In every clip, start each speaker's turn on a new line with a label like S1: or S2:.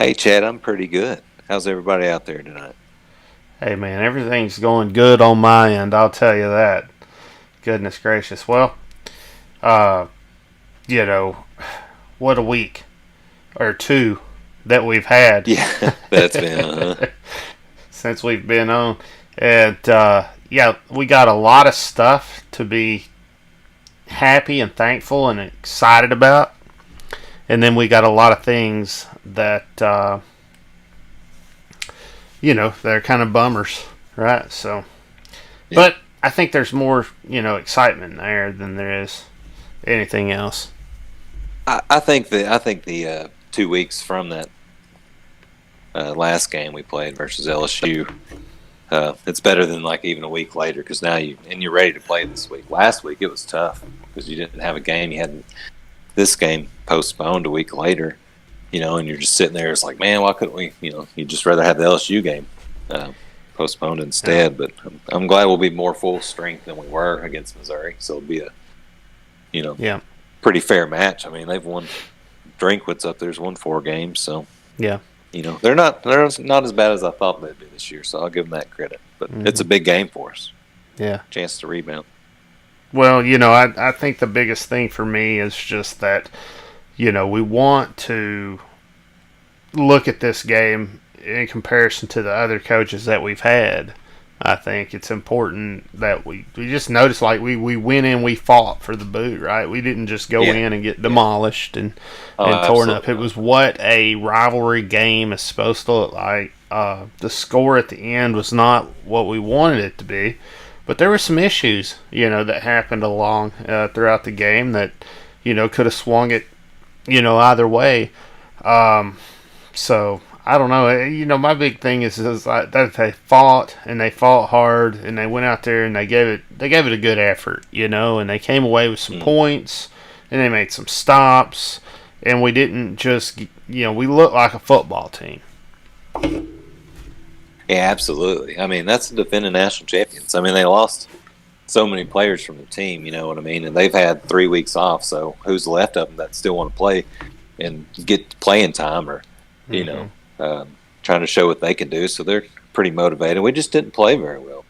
S1: Hey, Chad, I'm pretty good. How's everybody out there tonight?
S2: Hey man, everything's going good on my end, I'll tell you that. Goodness gracious. Well, uh, you know, what a week or two that we've had
S1: Yeah, that's been,
S2: since we've been on. And yeah, we got a lot of stuff to be happy and thankful and excited about. And then we got a lot of things that they're kind of bummers, right? So,
S1: yeah.
S2: but I think there's more, excitement there than there is anything else.
S1: I think the 2 weeks from that last game we played versus LSU, it's better than like even a week later because now you're ready to play this week. Last week it was tough because you didn't have a game. You had this game postponed a week later, and you're just sitting there. It's like, man, why couldn't we? You'd just rather have the LSU game postponed instead. But I'm glad we'll be more full strength than we were against Missouri. So it'll be a,
S2: Yeah,
S1: pretty fair match. I mean, they've won. Drinkwitz up there's won 4 games, so
S2: yeah,
S1: they're not as bad as I thought they'd be this year. So I'll give them that credit. But it's a big game for us.
S2: yeah.
S1: Chance to rebound.
S2: Well, I think the biggest thing for me is just that, we want to look at this game in comparison to the other coaches that we've had. I think it's important that we just notice like we went in, we fought for the boot, right? We didn't just go in and get demolished and torn up. It was what a rivalry game is supposed to look like. The score at the end was not what we wanted it to be, but there were some issues, that happened along throughout the game that, could have swung it, either way. So I don't know. My big thing is like that they fought and they fought hard and they went out there and they gave it a good effort, and they came away with some points and they made some stops and we didn't just we looked like a football team.
S1: Yeah, absolutely. I mean, that's the defending national champions. I mean, they lost so many players from the team, you know what I mean? And they've had 3 weeks off, so who's left of them that still want to play and get playing time or, trying to show what they can do. So they're pretty motivated. We just didn't play very well,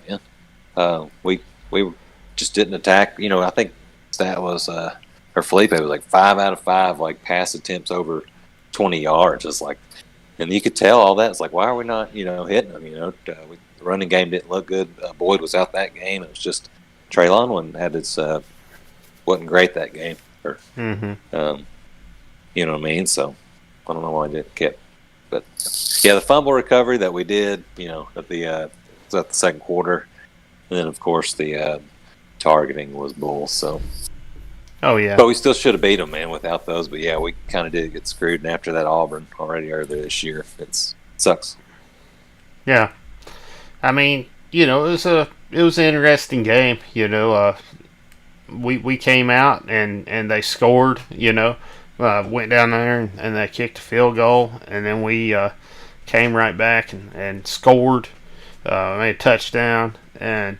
S1: man. We just didn't attack. I think that was, or Felipe was like 5 out of 5, like pass attempts over 20 yards. It's like, and you could tell all that. It's like, why are we not, hitting them? The running game didn't look good. Boyd was out that game. It was just Traylon had its wasn't great that game. Or, you know what I mean? So I don't know why I didn't keep. But yeah, the fumble recovery that we did, at the second quarter, and then of course the targeting was bull. So.
S2: Oh yeah,
S1: but we still should have beat them, man, without those. But yeah, we kind of did get screwed. And after that Auburn already earlier this year, it sucks.
S2: Yeah, I mean, it was an interesting game. We came out and they scored. Went down there and they kicked a field goal, and then we came right back and scored, made a touchdown, and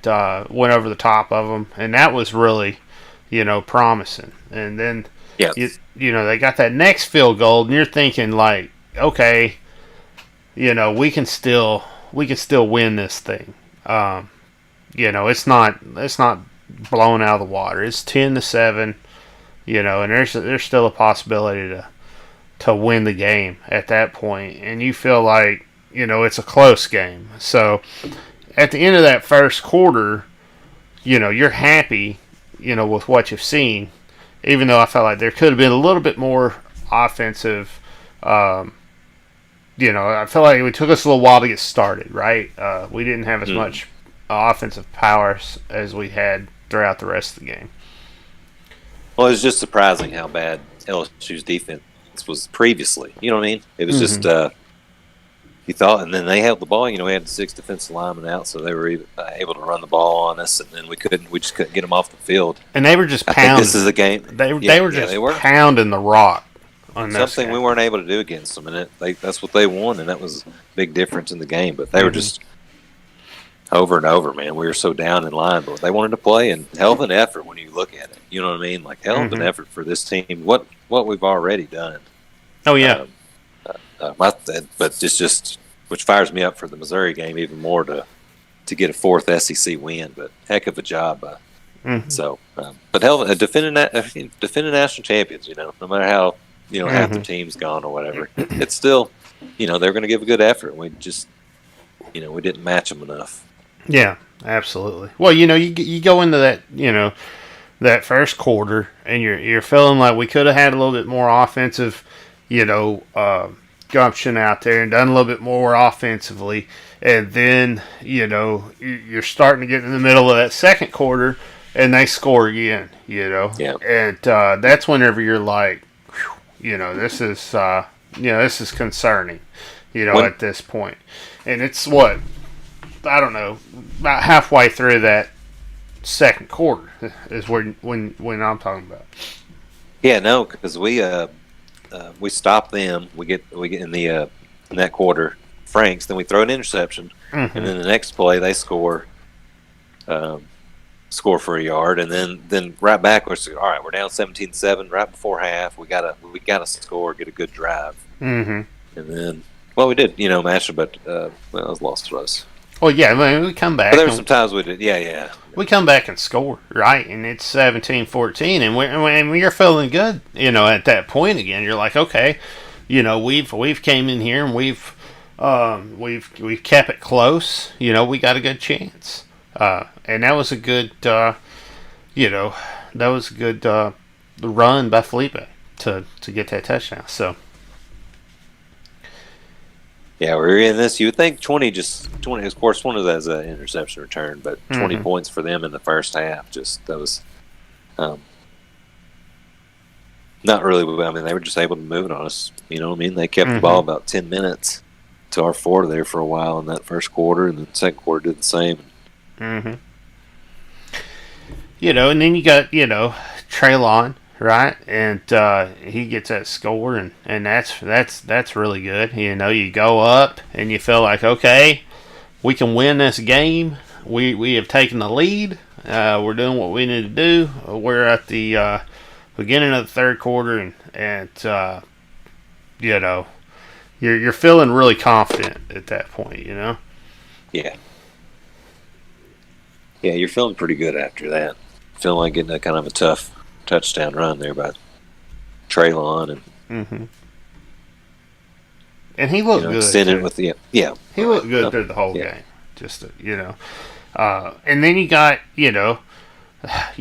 S2: went over the top of them, and that was really, promising. And then, they got that next field goal, and you're thinking like, okay, we can still win this thing. It's not blown out of the water. It's 10-7. And there's still a possibility to win the game at that point, and you feel like it's a close game. So at the end of that first quarter, you're happy, with what you've seen, even though I felt like there could have been a little bit more offensive. I feel like it took us a little while to get started. Right, we didn't have as much offensive power as we had throughout the rest of the game.
S1: Well, it was just surprising how bad LSU's defense was previously. You know what I mean? It was just you thought, and then they held the ball. We had 6 defensive linemen out, so they were able to run the ball on us, and then we just couldn't get them off the field.
S2: And they were just pounding.
S1: I think this is a game.
S2: They were just pounding the rock on this
S1: something
S2: game.
S1: we weren't able to do against them, and that's what they won, and that was a big difference in the game. But they were just over and over, man. We were so down in line, but they wanted to play, and hell of an effort when you look at it. You know what I mean? Like hell of an effort for this team. What we've already done.
S2: Oh yeah.
S1: But it's just which fires me up for the Missouri game even more to get a fourth SEC win. But heck of a job. So, but hell, defending national champions, no matter how half the team's gone or whatever, it's still, they're going to give a good effort. We just, we didn't match them enough.
S2: Yeah, absolutely. Well, you go into that, that first quarter, and you're feeling like we could have had a little bit more offensive, gumption out there and done a little bit more offensively, and then you're starting to get in the middle of that second quarter, and they score again,
S1: Yeah.
S2: and that's whenever you're like, this is concerning, at this point, and it's what. I don't know, about halfway through that second quarter is when I'm talking about.
S1: Yeah, no, because we stop them. We get in the in that quarter, Franks. Then we throw an interception, and then the next play they score for a yard, and then right back we're all right. We're down 17-7 right before half. We gotta score, get a good drive, and then we did match it, but it was lost to us.
S2: Well, yeah, we come back.
S1: But there were some times we did, yeah.
S2: We come back and score, right? And it's 17-14, and we're feeling good, at that point again. You're like, okay, we've came in here and we've kept it close. We got a good chance, and that was a good, run by Felipe to get that touchdown. So.
S1: Yeah, we're in this. You would think 20. Of course, one of those an interception return, but 20 points for them in the first half. Just that was not really. I mean, they were just able to move it on us. You know what I mean? They kept the ball about 10 minutes to our 4 there for a while in that first quarter, and then the second quarter did the same.
S2: And then you got Traylon. Right, and he gets that score, and that's really good. You go up and you feel like, okay, we can win this game. We have taken the lead. We're doing what we need to do. We're at the beginning of the third quarter, and you're feeling really confident at that point.
S1: Yeah. Yeah, you're feeling pretty good after that. Feeling like getting a kind of a tough touchdown run there by Traylon
S2: and he looked good.
S1: Extended with he
S2: looked good through the whole game. Just and then you got then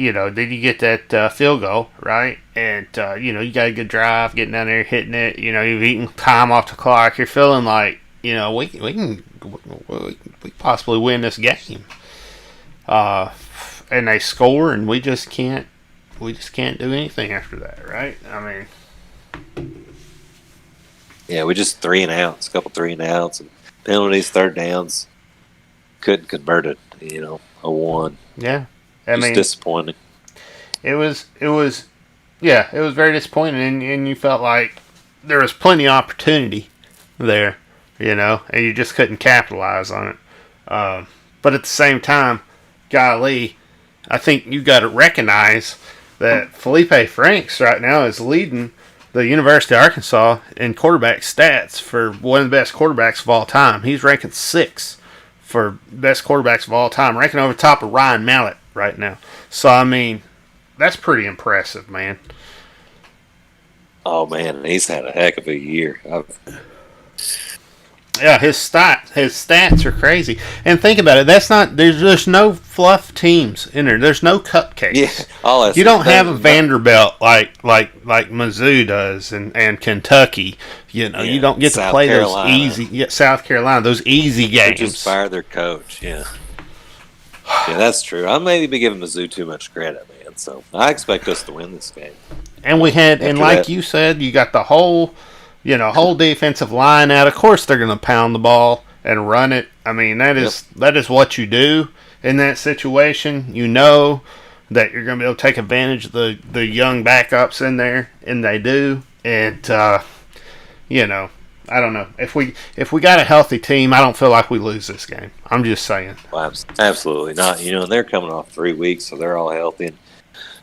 S2: you get that field goal, right? And you got a good drive, getting down there, hitting it. You've eaten time off the clock. You're feeling like we can possibly win this game. And they score, and we just can't do anything after that, right? I mean,
S1: yeah, we just 3 and outs, a couple 3 and outs, and penalties, third downs. Couldn't convert it, a 1.
S2: Yeah,
S1: I mean, disappointing.
S2: It was very disappointing, and you felt like there was plenty of opportunity there, and you just couldn't capitalize on it. But at the same time, golly, I think you got to recognize that Felipe Franks right now is leading the University of Arkansas in quarterback stats for one of the best quarterbacks of all time. He's ranking 6th for best quarterbacks of all time, ranking over top of Ryan Mallett right now. So, I mean, that's pretty impressive, man.
S1: Oh, man, he's had a heck of a year.
S2: Yeah, his stats are crazily. And think about it. There's no fluff teams in there. There's no cupcakes.
S1: Yeah,
S2: you don't have a Vanderbilt like Mizzou does and Kentucky. You don't get to play those easy. South Carolina, those easy games.
S1: They just fire their coach. Yeah, that's true. I may be giving Mizzou too much credit, man. So I expect us to win this game.
S2: And you said, you got the whole defensive line out. Of course, they're going to pound the ball and run it. I mean, that is what you do in that situation. You know that you're going to be able to take advantage of the young backups in there, and they do. And I don't know, if we got a healthy team, I don't feel like we lose this game. I'm just saying.
S1: Well, absolutely not. And they're coming off 3 weeks, so they're all healthy, and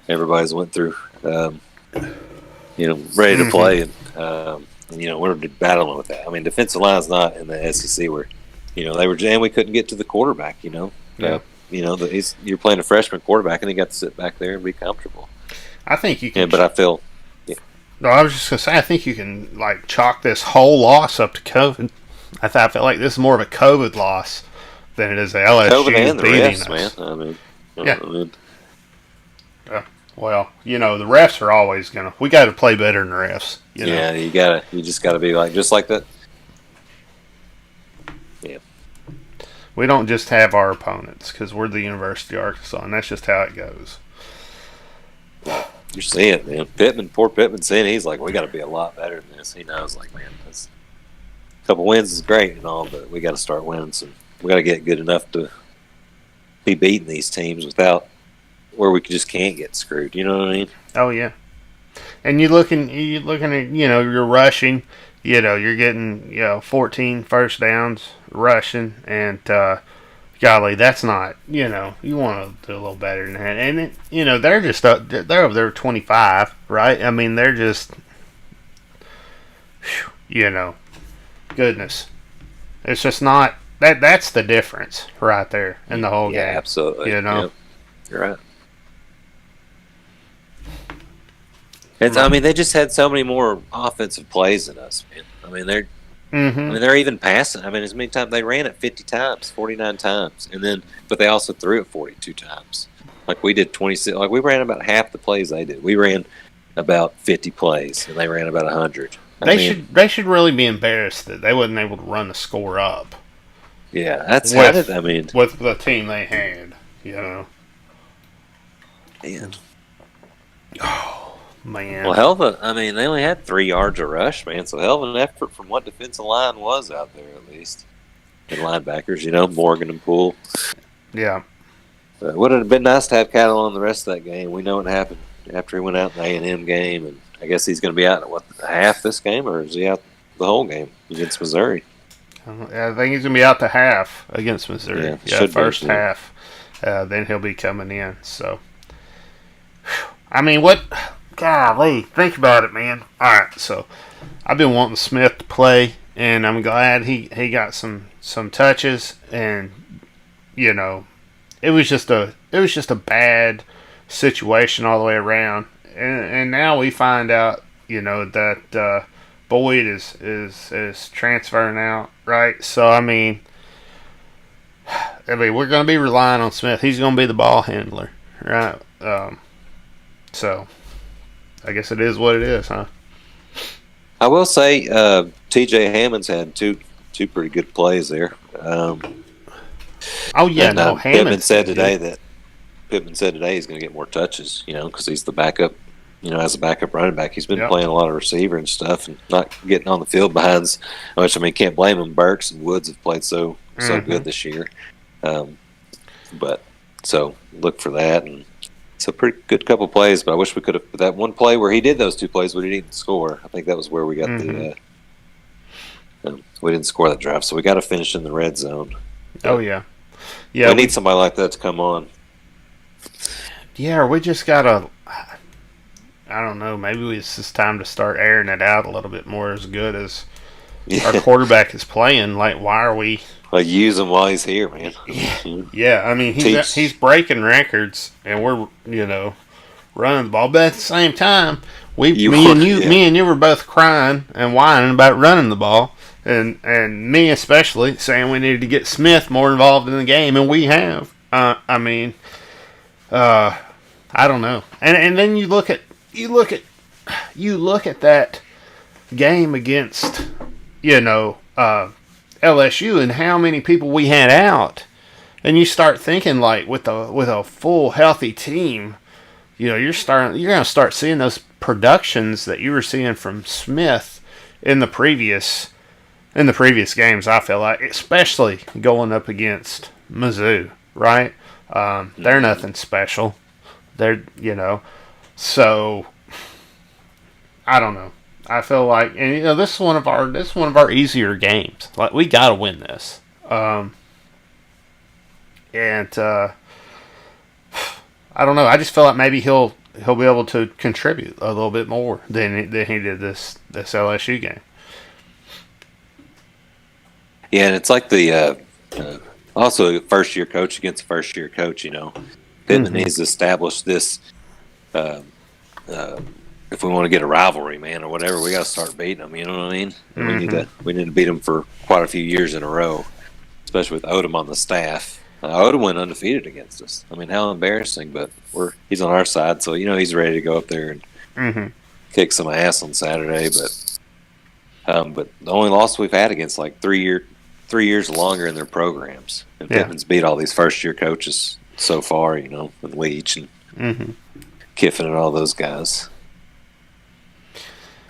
S1: everybody's went through, ready to play. And And, we're battling with that. I mean, defensive line's not in the SEC where, and we couldn't get to the quarterback.
S2: Yeah.
S1: You're playing a freshman quarterback, and he got to sit back there and be comfortable.
S2: I think you can.
S1: Yeah, but I feel. Yeah.
S2: No, I was just gonna say, I think you can chalk this whole loss up to COVID. I feel like this is more of a COVID loss than it is the LSU
S1: COVID and the
S2: beating
S1: refs,
S2: us.
S1: man. I mean,
S2: yeah. Well, the refs are always gonna. We got to play better than the refs.
S1: Yeah, you just gotta be just like that. Yeah.
S2: We don't just have our opponents because we're the University of Arkansas, and that's just how it goes.
S1: You're seeing it, man. Poor Pittman, saying he's like, we got to be a lot better than this. He knows, man, a couple wins is great and all, but we got to start winning some. We got to get good enough to be beating these teams without where we just can't get screwed. You know what I mean?
S2: Oh yeah. And you're looking at you're rushing. You're getting 14 first downs rushing, and golly, that's not you want to do a little better than that. And they're just they're over there 25, right? I mean, they're just goodness. It's just not that's the difference right there in the whole game.
S1: Yeah, absolutely.
S2: Yep.
S1: You're right. I mean, they just had so many more offensive plays than us, man. I mean, they're they're even passing. I mean, as many times they ran it 50 times, 49 times, but they also threw it 42 times. Like we did 26. Like we ran about half the plays they did. We ran about 50 plays, and they ran about 100.
S2: They should really be embarrassed that they wasn't able to run the score up.
S1: Yeah, that's
S2: with the team they had.
S1: Man.
S2: Oh. Man.
S1: Well, they only had 3 yards of rush, man. So hell of an effort from what defensive line was out there, at least. And linebackers, Morgan and Poole.
S2: Yeah.
S1: But would it have been nice to have Cattle on the rest of that game? We know what happened after he went out in the A&M game, and I guess he's going to be out half this game, or is he out the whole game against Missouri?
S2: I think he's going to be out the half against Missouri.
S1: Yeah,
S2: first half. Then he'll be coming in. So, I mean, what? Golly, think about it, man. All right, so I've been wanting Smith to play, and I'm glad he got some touches, and it was just a bad situation all the way around, and now we find out that Boyd is transferring out, right? So I mean we're going to be relying on Smith. He's going to be the ball handler, right? So. I guess it is what it is, huh?
S1: I will say T.J. Hammond's had two pretty good plays there.
S2: Pittman
S1: said today he's going to get more touches, because he's the backup, as a backup running back. He's been playing a lot of receiver and stuff and not getting on the field behind, which, I mean, can't blame him. Burks and Woods have played so good this year. But so look for that, and it's a pretty good couple plays, but I wish we could have. That one play where he did those 2 plays, we didn't score. I think that was where we got the. We didn't score that drive, so we got to finish in the red zone.
S2: Oh yeah.
S1: We need somebody like that to come on.
S2: Yeah, we just gotta. I don't know. Maybe it's just time to start airing it out a little bit more. As good as our quarterback is playing, why are we?
S1: Use him while he's here, man.
S2: Yeah. I mean, he's breaking records, and we're running the ball. But at the same time, me and you were both crying and whining about running the ball, and me especially saying we needed to get Smith more involved in the game, and we have. I mean, I don't know. And then you look at that game against LSU and how many people we had out, and you start thinking with a full healthy team, you're going to start seeing those productions that you were seeing from Smith in the previous games. I feel like, especially going up against Mizzou, right? They're nothing special. They're so I don't know. I feel like, and this is one of our easier games. We got to win this. I don't know. I just feel like maybe he'll be able to contribute a little bit more than he did this LSU game.
S1: Yeah, and it's like the also a first-year coach against a first-year coach. Pittman needs to establish this. If we want to get a rivalry, man, or whatever, we got to start beating them. You know what I mean? And we need to beat them for quite a few years in a row, especially with Odom on the staff. Odom went undefeated against us. I mean, how embarrassing! But he's on our side, so he's ready to go up there and kick some ass on Saturday. But the only loss we've had against like 3 years longer in their programs, and Pittman's beat all these first-year coaches so far. With Leach and Kiffin and all those guys.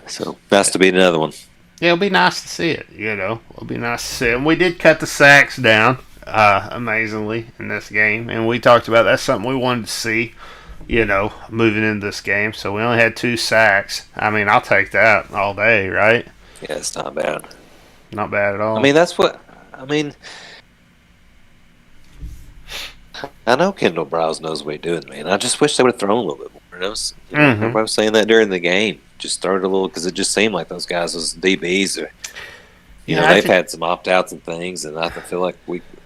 S1: So, nice to beat another one.
S2: Yeah, it'll be nice to see it, It'll be nice to see it. And we did cut the sacks down, amazingly, in this game. And we talked about that's something we wanted to see, moving into this game. So we only had 2 sacks. I mean, I'll take that all day, right?
S1: Yeah, it's not bad.
S2: Not bad at all.
S1: I mean, I know Kendall Browse knows what he's doing, man. I just wish they would have thrown a little bit more. Everybody was saying that during the game. Just started a little because it just seemed like those guys, those DBs, they've had some opt-outs and things, and I feel like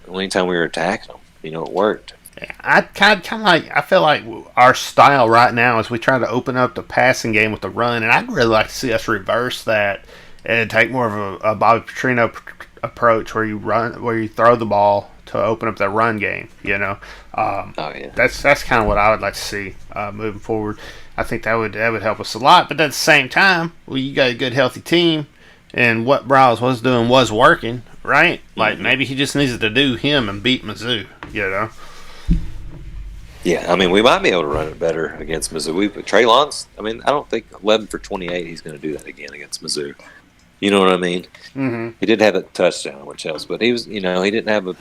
S1: anytime we were attacking them, it worked.
S2: I feel like our style right now is we try to open up the passing game with the run, and I'd really like to see us reverse that and take more of a Bobby Petrino approach where you throw the ball to open up that run game. That's kind of what I would like to see moving forward. I think that would help us a lot. But at the same time, you got a good, healthy team, and what Browse was doing was working, right? Like maybe he just needs to do him and beat Mizzou.
S1: Yeah, I mean, we might be able to run it better against Mizzou. But Trey Lance, I mean, I don't think 11 for 28 he's going to do that again against Mizzou. You know what I mean? Mm-hmm. He did have a touchdown, which helps, but he was, he didn't have a.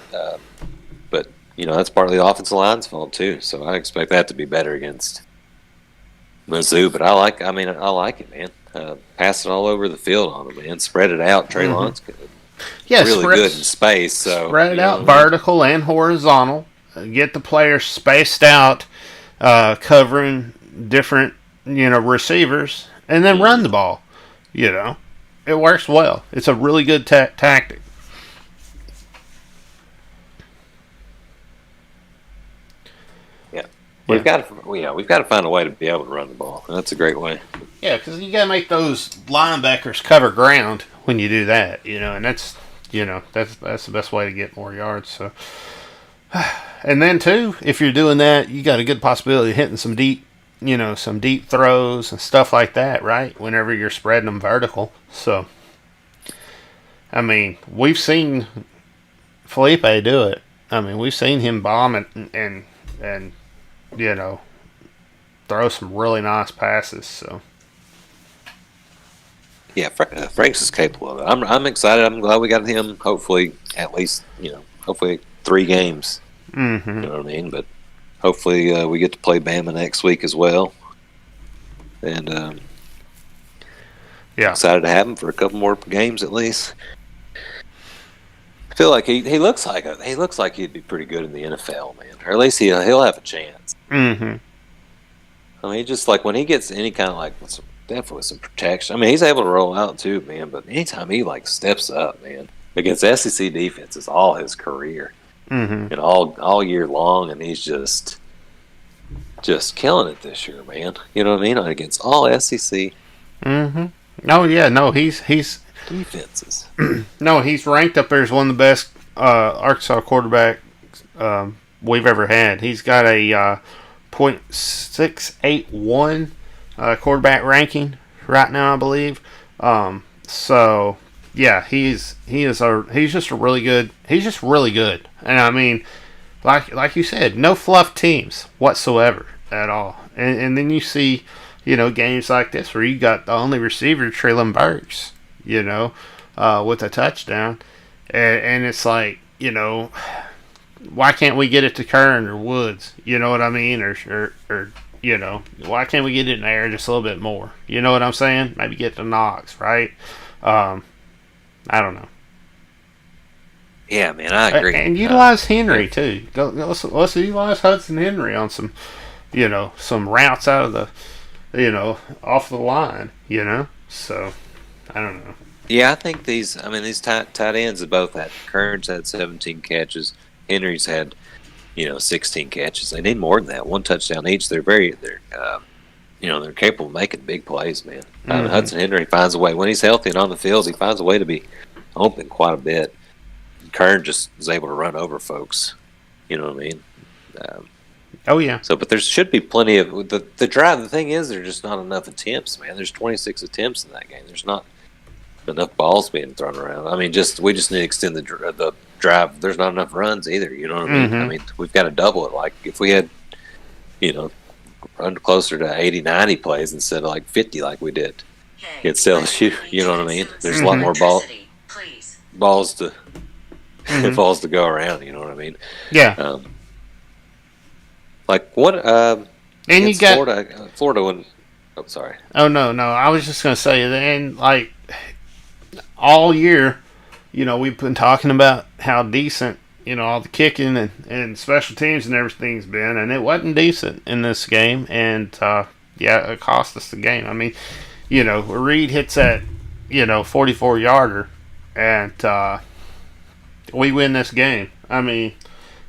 S1: But that's partly the offensive line's fault too. So I expect that to be better against Mizzou. But I like it, man. Pass it all over the field on him, man. Spread it out. Trey Lance really good in space. So
S2: spread it out vertical and horizontal. Get the players spaced out, covering different receivers, and then run the ball. It works well. It's a really good tactic.
S1: Yeah, we've got to find a way to be able to run the ball. That's a great way.
S2: Yeah, because you got to make those linebackers cover ground when you do that. And that's the best way to get more yards. So, and then too, if you're doing that, you got a good possibility of hitting some deep throws and stuff like that, right? Whenever you're spreading them vertical. So, I mean, we've seen Felipe do it. I mean, we've seen him bomb it and throw some really nice passes. So,
S1: yeah, Franks is capable of it. I'm excited. I'm glad we got him. Hopefully, at least 3 games. Mm-hmm. You know what I mean? But hopefully, we get to play Bama next week as well. And excited to have him for a couple more games at least. I feel like he looks like he'd be pretty good in the NFL, man, or at least he'll have a chance.
S2: Mm-hmm.
S1: I mean, just like when he gets any kind of definitely some protection. I mean, he's able to roll out too, man. But anytime he steps up, man, against SEC defenses all his career, and all year long, and he's just killing it this year, man. You know what I mean? Against all SEC.
S2: Mm-hmm. Oh yeah, no, he's
S1: defenses.
S2: No, he's ranked up there as one of the best Arkansas quarterback we've ever had. He's got a .681 quarterback ranking right now, I believe. So yeah, he's just really good. And I mean, like you said, no fluff teams whatsoever at all. And then you see, games like this where you got the only receiver, Treylon Burks, with a touchdown, and it's like, why can't we get it to Kern or Woods? You know what I mean? Or why can't we get it in the air just a little bit more? You know what I'm saying? Maybe get to Knox, right? I don't know.
S1: Yeah, man, I agree.
S2: And utilize Henry too. Let's utilize Hudson Henry on some, some routes out of the, off the line. So I don't know.
S1: Yeah, I think these tight ends have both had. Kern's had 17 catches. Henry's had 16 catches. They need more than that. One touchdown each. They're capable of making big plays, man.
S2: Mm-hmm.
S1: Hudson Henry finds a way when he's healthy and on the field. He finds a way to be open quite a bit. Kern just is able to run over folks. You know what I mean?
S2: Oh yeah.
S1: So, but there should be plenty of the drive. The thing is, there's just not enough attempts, man. There's 26 attempts in that game. There's not enough balls being thrown around. I mean, we just need to extend the drive. There's not enough runs either. You know what I mean?
S2: Mm-hmm.
S1: I mean, we've got to double it. Like if we had, run closer to 80, 90 plays instead of like 50 like we did against LSU. You know what I mean? There's a lot more balls to balls to go around. You know what I mean?
S2: Yeah.
S1: Like what?
S2: And you got
S1: Florida when. Oh, sorry.
S2: Oh no. I was just gonna say, and like all year, we've been talking about how decent, all the kicking and special teams and everything's been, and it wasn't decent in this game, and it cost us the game. I mean, Reed hits that, 44-yarder, and we win this game. I mean,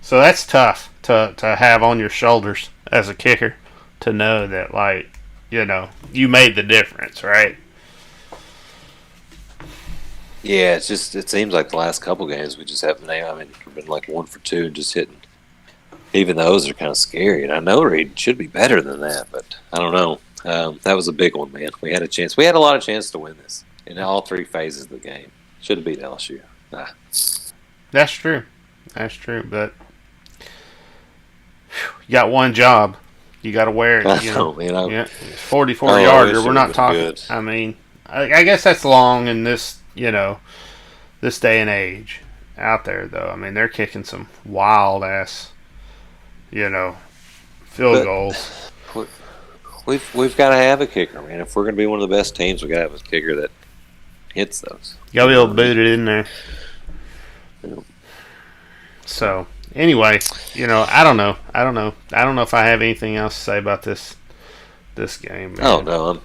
S2: so that's tough to have on your shoulders as a kicker, to know that, like, you made the difference, right?
S1: Yeah, it seems like the last couple games we just haven't. We've been like 1 for 2 and just hitting. Even those are kind of scary, and I know Reed should be better than that, but I don't know. That was a big one, man. We had a chance. We had a lot of chance to win this in all 3 phases of the game. Should have beat LSU.
S2: That's true. But you got one job. You got to wear it.
S1: I know, man.
S2: 44-yarder. We're not talking. Good. I mean, I guess that's long in this, this day and age out there, though. I mean, they're kicking some wild ass, field goals.
S1: We've got to have a kicker, man. If we're going to be one of the best teams, we got to have a kicker that hits those.
S2: You got to be able to boot it in there.
S1: Yeah.
S2: So. Anyway, I don't know. I don't know if I have anything else to say about this game. Man.
S1: Oh no,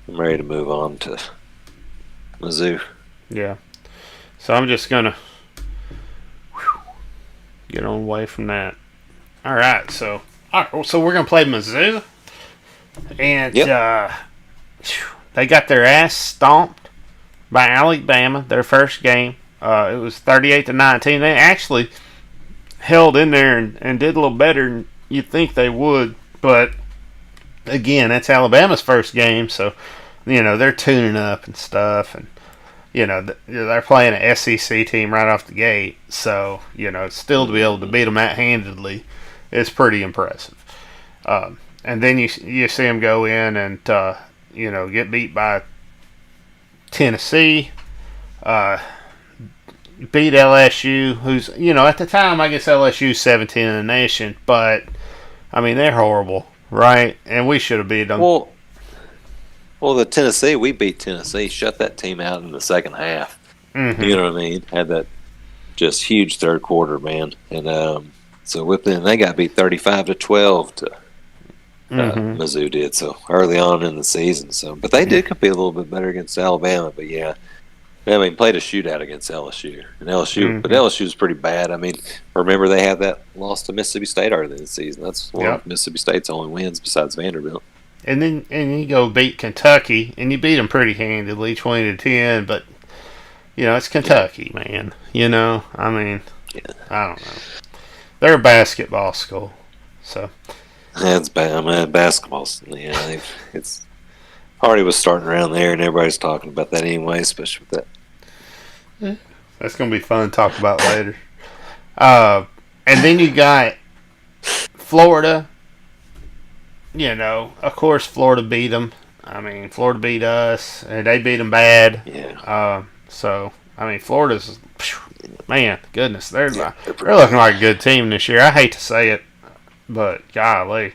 S1: I'm ready to move on to Mizzou.
S2: Yeah. So I'm just gonna get on away from that. All right. So we're gonna play Mizzou, and they got their ass stomped by Alabama. Their first game. It was 38-19. They actually held in there and did a little better than you'd think they would. But, again, that's Alabama's first game, so, they're tuning up and stuff. And, they're playing an SEC team right off the gate. So, still to be able to beat them that handedly is pretty impressive. And then you see them go in and, get beat by Tennessee. Beat LSU, who's, at the time, I guess LSU's 17 in the nation, but, I mean, they're horrible, right? And we should have beat them.
S1: Well, we beat Tennessee, shut that team out in the second half.
S2: Mm-hmm.
S1: You know what I mean? Had that just huge third quarter, man. And so within, they got beat 35-12 to Mizzou did, so early on in the season. So, but they did compete a little bit better against Alabama, but yeah. I mean, played a shootout against LSU, but LSU was pretty bad. I mean, remember they had that loss to Mississippi State early in the season. That's one of Mississippi State's only wins besides Vanderbilt.
S2: And then you go beat Kentucky, and you beat them pretty handedly, 20-10. But it's Kentucky, man. I mean, I don't know. They're a basketball school, so
S1: that's bad. I mean, basketball. Yeah, it's. Party was starting around there, and everybody's talking about that anyway, especially with that.
S2: Yeah. That's going to be fun to talk about later. And then you got Florida. Of course, Florida beat them. I mean, Florida beat us, and they beat them bad.
S1: Yeah.
S2: So, I mean, Florida's, man, goodness, they're looking like a good team this year. I hate to say it, but golly.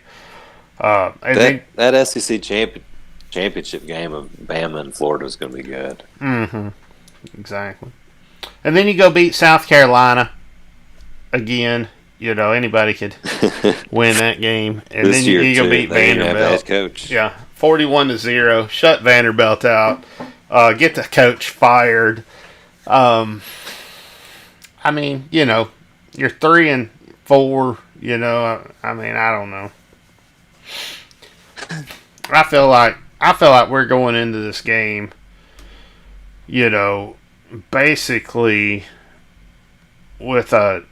S1: That SEC championship game of Bama and Florida is going to be good.
S2: Mm-hmm. Exactly. And then you go beat South Carolina again. Anybody could win that game. And then you go beat Vanderbilt.
S1: Coach.
S2: Yeah, 41-0. Shut Vanderbilt out. get the coach fired. Um, I mean, you're 3-4. I mean, I don't know. I feel like we're going into this game, basically with a,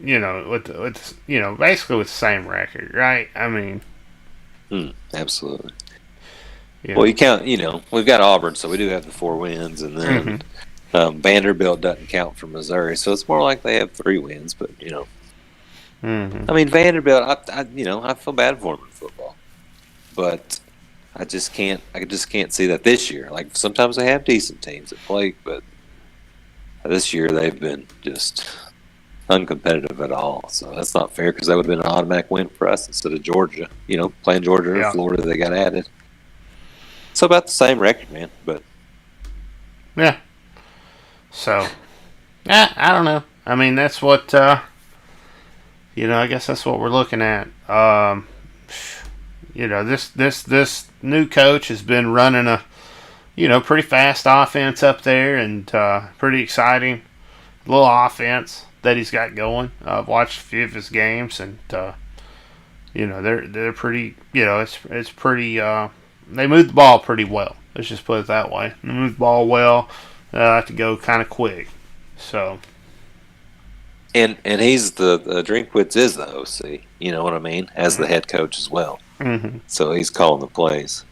S2: basically with the same record, right? I mean,
S1: absolutely.
S2: Yeah.
S1: Well, you count, we've got Auburn, so we do have the 4 wins, and then Vanderbilt doesn't count for Missouri, so it's more like they have 3 wins. But I mean, Vanderbilt, I feel bad for them in football, but I just can't see that this year. Like sometimes they have decent teams that play, but this year they've been just uncompetitive at all. So that's not fair because that would have been an automatic win for us instead of Georgia. Playing Georgia or Florida, they got added. So about the same record, man. But
S2: yeah. So, I don't know. I mean, that's what I guess that's what we're looking at. This new coach has been running a pretty fast offense up there and pretty exciting little offense that he's got going. I've watched a few of his games and they're pretty. It's pretty. They move the ball pretty well. Let's just put it that way. They move the ball well. To go kind of quick. So.
S1: And he's the Drinkwitz is the OC. You know what I mean? As the head coach as well.
S2: Mm-hmm.
S1: So he's calling the plays.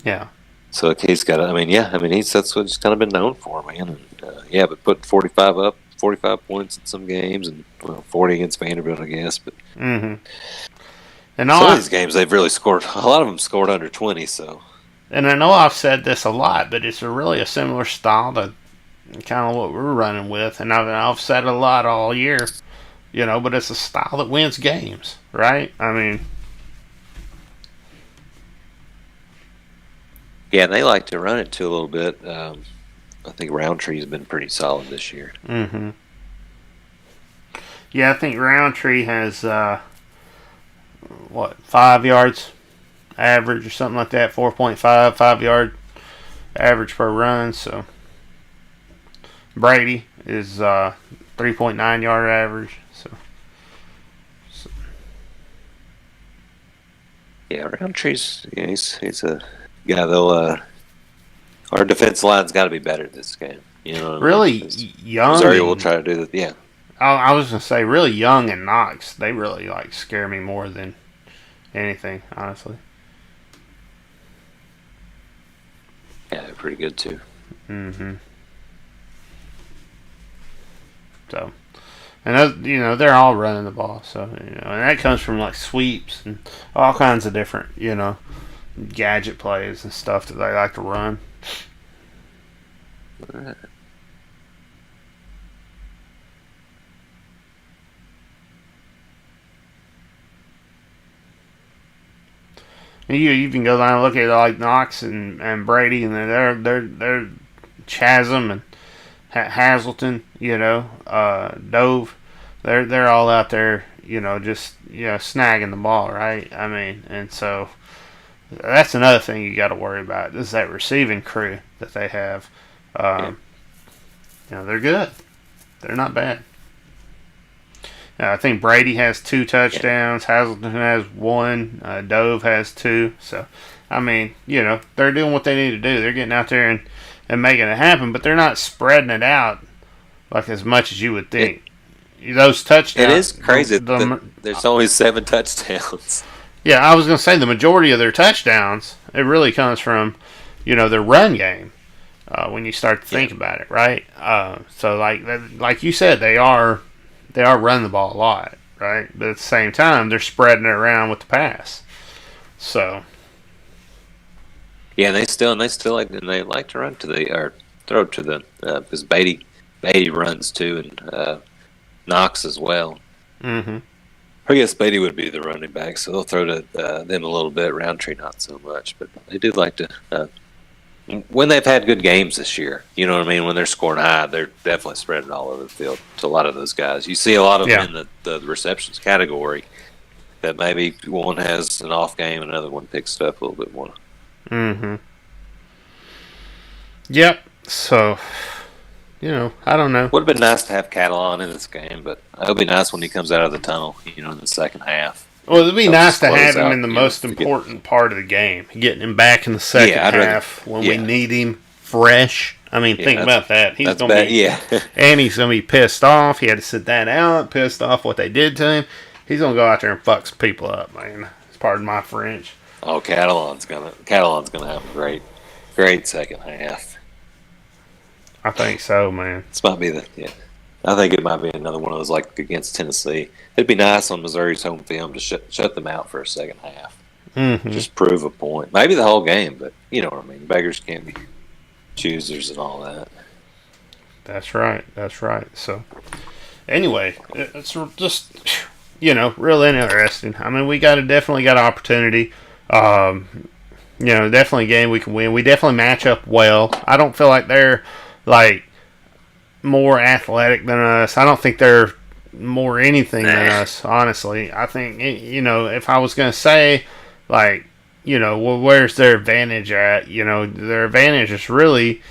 S2: Yeah.
S1: So he's got. That's what he's kind of been known for, man. And but putting 45 points in some games, and 40 against Vanderbilt, I guess. But
S2: and
S1: some of these games they've really scored. A lot of them scored under 20. So.
S2: And I know I've said this a lot, but it's really a similar style to kind of what we're running with. And I've said it a lot all year, but it's a style that wins games, right? I mean.
S1: Yeah, and they like to run it too a little bit. I think Roundtree's been pretty solid this year.
S2: Mm-hmm. Yeah, I think Roundtree has, 5 yards average or something like that, 5 yard average per run. So Brady is 3.9 yard average. So.
S1: Yeah, Roundtree's he's a guy though. Our defense line's got to be better this game.
S2: Really young.
S1: Missouri will try to do that. Yeah.
S2: I was gonna say really young and Knox. They really scare me more than anything, honestly.
S1: Yeah, they're pretty good too.
S2: Mm-hmm. So, and they're all running the ball. So and that comes from sweeps and all kinds of different gadget plays and stuff that they like to run.
S1: All right.
S2: And you even go down and look at Knox and Brady, and they're Chasm and Hazelton, Dove, they're all out there, just snagging the ball, right? I mean, and so that's another thing you got to worry about is that receiving crew that they have. They're good. They're not bad. I think Brady has 2 touchdowns. Hazelton has 1. Dove has 2. So, I mean, they're doing what they need to do. They're getting out there and making it happen, but they're not spreading it out as much as you would think. Those touchdowns.
S1: It is crazy that there's only 7 touchdowns.
S2: Yeah, I was going to say the majority of their touchdowns, it really comes from, their run game when you start to think about it, right? So, like you said, they are running the ball a lot, right? But at the same time, they're spreading it around with the pass. So.
S1: Yeah, they like to run to or throw to the because Beatty runs too, and Knox as well.
S2: Mm-hmm.
S1: I guess Beatty would be the running back, so they'll throw to them a little bit. Roundtree not so much, but they do like to. When they've had good games this year, you know what I mean? When they're scoring high, they're definitely spreading all over the field to a lot of those guys. You see a lot of them in the receptions category that maybe one has an off game and another one picks it up a little bit more.
S2: Mm-hmm. Yep. So, I don't know.
S1: Would have been nice to have Catalan in this game, but it'll be nice when he comes out of the tunnel, in the second half.
S2: Well, it'd be
S1: Helps
S2: nice
S1: us
S2: to have
S1: close
S2: him
S1: out,
S2: in the most
S1: to get-
S2: important part of the game, getting him back in the second
S1: I'd rather-
S2: half when we need him fresh. I mean, think
S1: that's-
S2: about that. He's
S1: That's
S2: gonna
S1: bad.
S2: be,
S1: Yeah.
S2: and he's gonna be pissed off. He had to sit that out, pissed off what they did to him. He's gonna go out there and fuck some people up, man. Pardon my French.
S1: Oh, Catalan's gonna have a great second half.
S2: I think so, man.
S1: This might be I think it might be another one of those like against Tennessee. It'd be nice on Missouri's home film to shut them out for a second half.
S2: Mm-hmm.
S1: Just prove a point. Maybe the whole game, but you know what I mean. Beggars can't be choosers and all that.
S2: That's right. So, anyway, it's just real interesting. I mean, we definitely got opportunity. Definitely a game we can win. We definitely match up well. I don't feel like they're like more athletic than us. I don't think they're more anything than us, honestly. I think, if I was going to say, like, well, where's their advantage at? Their advantage is really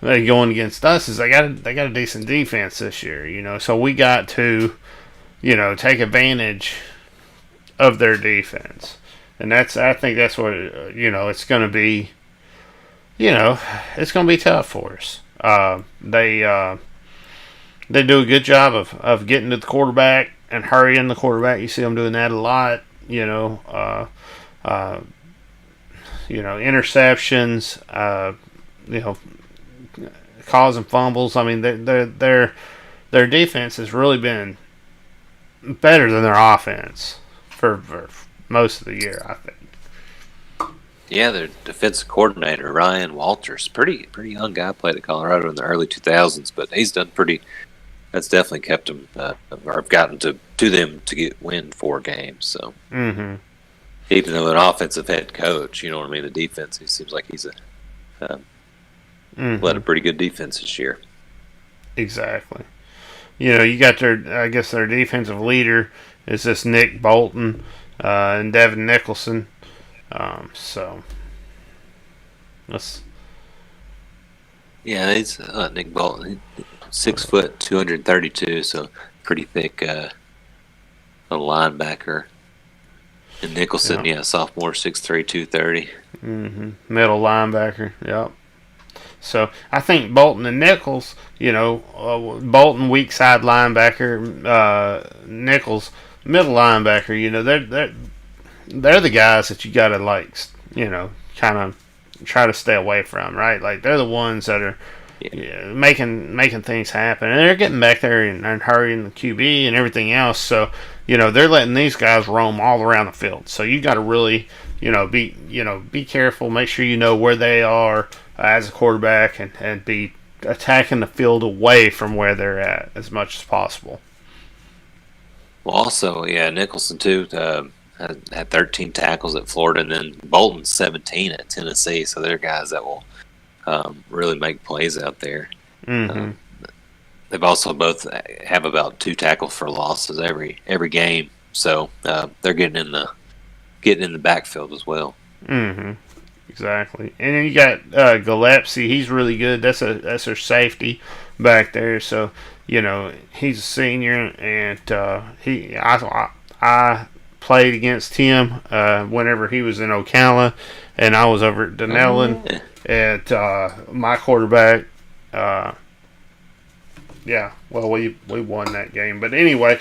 S2: going against us is they got a decent defense this year, so we got to, take advantage of their defense. And I think that's what, it's going to be, it's going to be tough for us. They do a good job of getting to the quarterback and hurrying the quarterback. You see them doing that a lot. Interceptions. Causing fumbles. I mean, their defense has really been better than their offense for most of the year, I think.
S1: Yeah, their defensive coordinator Ryan Walters, pretty young guy, played at Colorado in the early 2000s, but he's done pretty. That's definitely kept him, or gotten to them to win 4 games. So, even though an offensive head coach, you know what I mean, the defense, he seems like he's led a pretty good defense this year.
S2: Exactly. You got their defensive leader is this Nick Bolton and Devin Nicholson. So that's
S1: he's Nick Bolton, 6 foot, 232, so pretty thick a linebacker. And Nicholson, sophomore, 6'3", 230.
S2: Middle linebacker. Yep. So I think Bolton and Nichols, Bolton weak side linebacker, Nichols middle linebacker. They're the guys that you gotta kind of try to stay away from, right? Like they're the ones that are making things happen, and they're getting back there and hurrying the QB and everything else. So they're letting these guys roam all around the field. So you got to really be careful. Make sure you know where they are as a quarterback, and be attacking the field away from where they're at as much as possible.
S1: Well, also, Nicholson too had 13 tackles at Florida, and then Bolton 17 at Tennessee. So they're guys that will really make plays out there. They've also both have about 2 tackles for losses every game. So they're getting in the backfield as well.
S2: Exactly. And then you got Gillespie. He's really good. That's their safety back there. So he's a senior, and I played against him whenever he was in Ocala, and I was over at Denellen at my quarterback. We won that game, but anyway,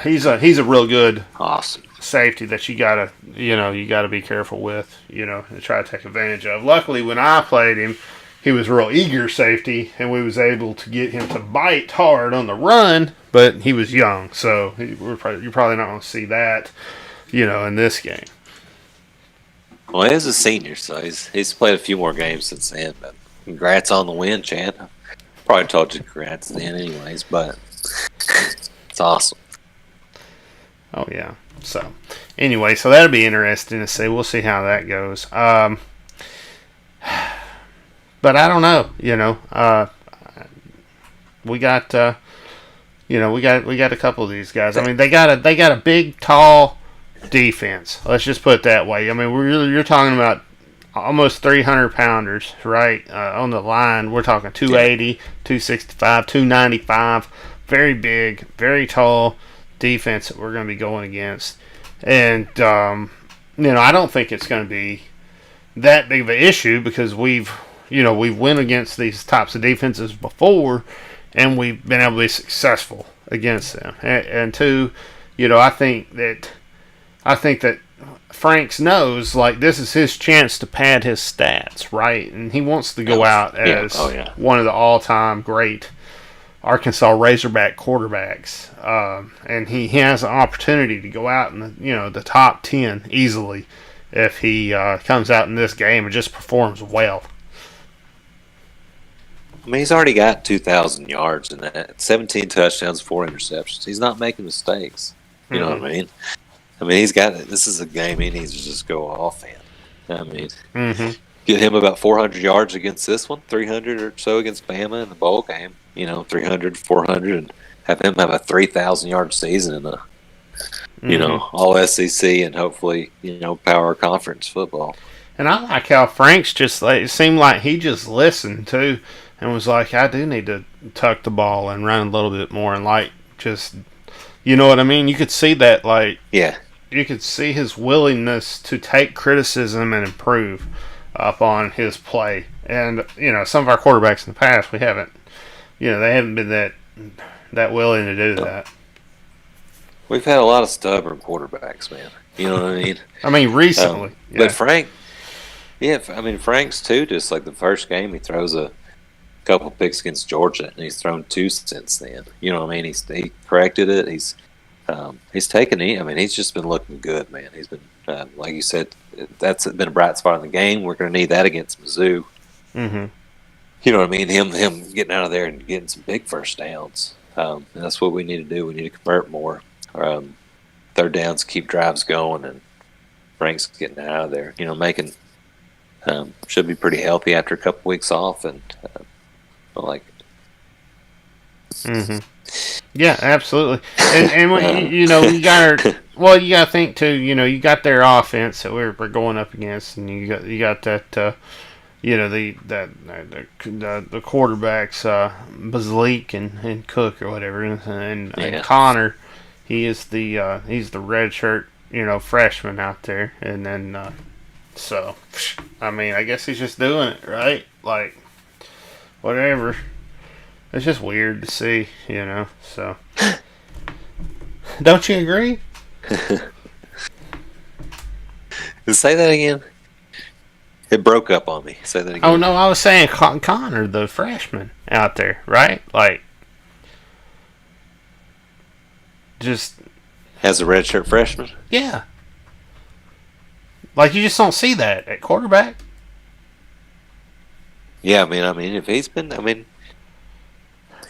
S2: he's a real good
S1: awesome
S2: safety that you gotta be careful with, and try to take advantage of. Luckily, when I played him, he was a real eager safety, and we was able to get him to bite hard on the run, but he was young, so you're probably not going to see that, in this game.
S1: Well, he's a senior, so he's played a few more games since then, but congrats on the win, Chad. Probably told you congrats then anyways, but it's awesome.
S2: Oh, yeah. So, anyway, that'll be interesting to see. We'll see how that goes. But I don't know. We got a couple of these guys. I mean, they got a big, tall defense. Let's just put it that way. I mean, you're talking about almost 300 pounders, right? On the line, we're talking 280, 265, 295. Very big, very tall defense that we're going to be going against. And, I don't think it's going to be that big of an issue because we've went against these types of defenses before and we've been able to be successful against them. And two, I think that Franks knows like this is his chance to pad his stats, right? And he wants to go out as one of the all-time great Arkansas Razorback quarterbacks, and he has an opportunity to go out in the top 10 easily if he comes out in this game and just performs well.
S1: I mean, he's already got 2,000 yards in that, 17 touchdowns, 4 interceptions. He's not making mistakes. You know what I mean? I mean, he's got it. This is a game he needs to just go off in. I mean, get him about 400 yards against this one, 300 or so against Bama in the bowl game. 300, 400, and have him have a 3,000-yard season in the, all SEC and hopefully, power conference football.
S2: And I like how Franks it seemed like he just listened too and was like, I do need to tuck the ball and run a little bit more and just, you know what I mean? You could see that you could see his willingness to take criticism and improve upon his play. And, some of our quarterbacks in the past, we haven't, they haven't been that willing to do that.
S1: We've had a lot of stubborn quarterbacks, man. You know what I mean?
S2: I mean, recently.
S1: But Frank's too, just like the first game, he throws a couple picks against Georgia, and he's thrown 2 since then. You know what I mean? He corrected it. He's taken it. I mean, he's just been looking good, man. He's been, like you said, that's been a bright spot in the game. We're going to need that against Mizzou. Mm-hmm. You know what I mean? Him getting out of there and getting some big first downs. And that's what we need to do. We need to convert more. Third downs, keep drives going, and Frank's getting out of there. Making should be pretty healthy after a couple weeks off, and I like it.
S2: Mm-hmm. Yeah, absolutely. And when, you got you got to think too. You got their offense that we're going up against, and you got that. The quarterbacks, Bazleek and Cook or whatever, and Connor, he's the redshirt freshman out there, and then so I mean I guess he's just doing it right, like whatever. It's just weird to see, So don't you agree?
S1: Say that again. It broke up on me. Say that again.
S2: Oh, no, I was saying Connor, the freshman out there, right? Like, just...
S1: As a redshirt freshman?
S2: Yeah. Like, you just don't see that at quarterback.
S1: Yeah, I mean, if he's been... I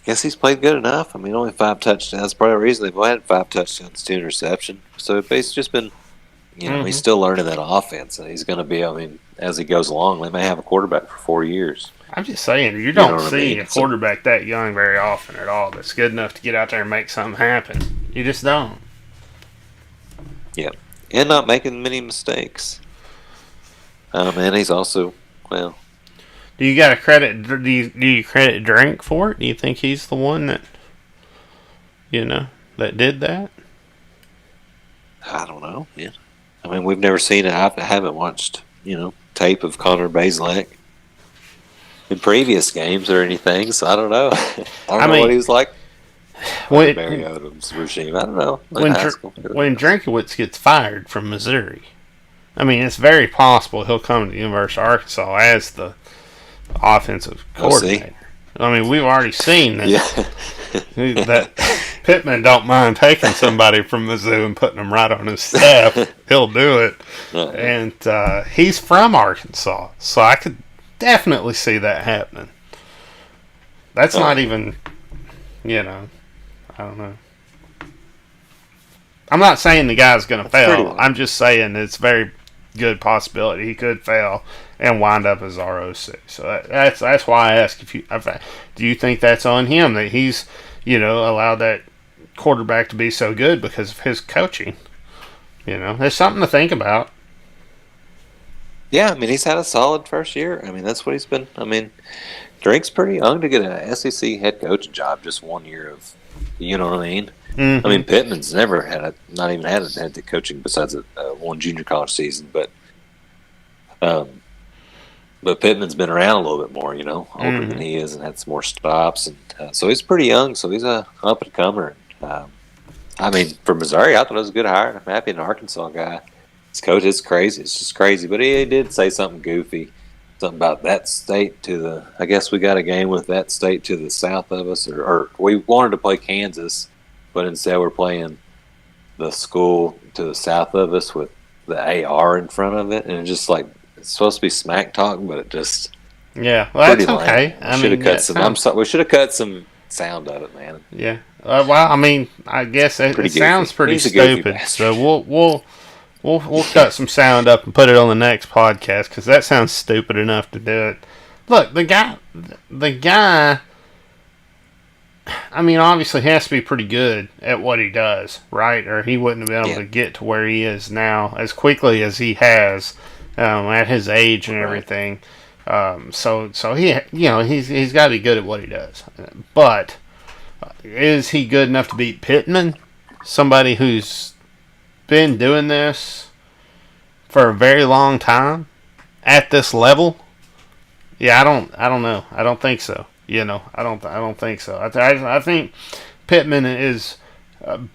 S1: guess he's played good enough. Only 5 touchdowns. That's probably the reason they've had 5 touchdowns, 2 interceptions. So it's just been... he's still learning that offense, and he's going to be, as he goes along, they may have a quarterback for 4 years.
S2: I'm just saying, you don't see a quarterback that young very often at all that's good enough to get out there and make something happen. You just don't.
S1: Yeah, and not making many mistakes. And he's also, well...
S2: Do you got to credit, do you credit Drink for it? Do you think he's the one that, that did that?
S1: I don't know, yeah. We've never seen it. I haven't watched, tape of Connor Bazelak in previous games or anything, so I don't know. I don't know what he was like. When Barry Odom's regime, I don't know.
S2: When Drinkowitz gets fired from Missouri, it's very possible he'll come to the University of Arkansas as the offensive coordinator. We've already seen that. Yeah. That Pittman don't mind taking somebody from Mizzou and putting them right on his staff. He'll do it. And he's from Arkansas, so I could definitely see that happening. That's not even, I don't know. I'm not saying the guy's going to fail. I'm just saying it's a very good possibility he could fail and wind up as ROC. So that's why I ask do you think that's on him that he's allowed that quarterback to be so good because of his coaching? There's something to think about.
S1: Yeah, I mean, he's had a solid first year. I mean, that's what he's been. I mean, Drake's pretty young to get an SEC head coaching job just 1 year of, you know what I mean? I
S2: Mm-hmm.
S1: mean, Pittman's never not even had a head coaching besides one junior college season, um, but Pittman's been around a little bit more, older than
S2: Mm-hmm.
S1: he is, and had some more stops, and so he's pretty young. So he's a up and comer. I mean, for Missouri, I thought it was a good hire. I'm happy an Arkansas guy. His coach is crazy. It's just crazy, but he did say something goofy, something about that state to the. I guess we got a game with that state to the south of us, or we wanted to play Kansas, but instead we're playing the school to the south of us with the AR in front of it, and it's just like it's supposed to be smack talk, but it just
S2: Yeah, well,
S1: pretty
S2: that's okay.
S1: lame. We
S2: I
S1: should have
S2: mean,
S1: cut
S2: that
S1: some. I'm
S2: sounds.
S1: sorry. We should have cut some sound of it, man.
S2: Yeah. Well, I mean, I guess it
S1: Pretty
S2: sounds
S1: goofy.
S2: pretty
S1: He's a goofy
S2: stupid. So
S1: bastard.
S2: we'll cut some sound up and put it on the next podcast because that sounds stupid enough to do it. Look, the guy. I mean, obviously, he has to be pretty good at what he does, right? Or he wouldn't have been able
S1: Yeah,
S2: to get to where he is now as quickly as he has at his age and
S1: right.
S2: everything. So he's got to be good at what he does. But is he good enough to beat Pittman? Somebody who's been doing this for a very long time at this level? Yeah, I don't know. I don't think so. I don't think so. I think Pittman is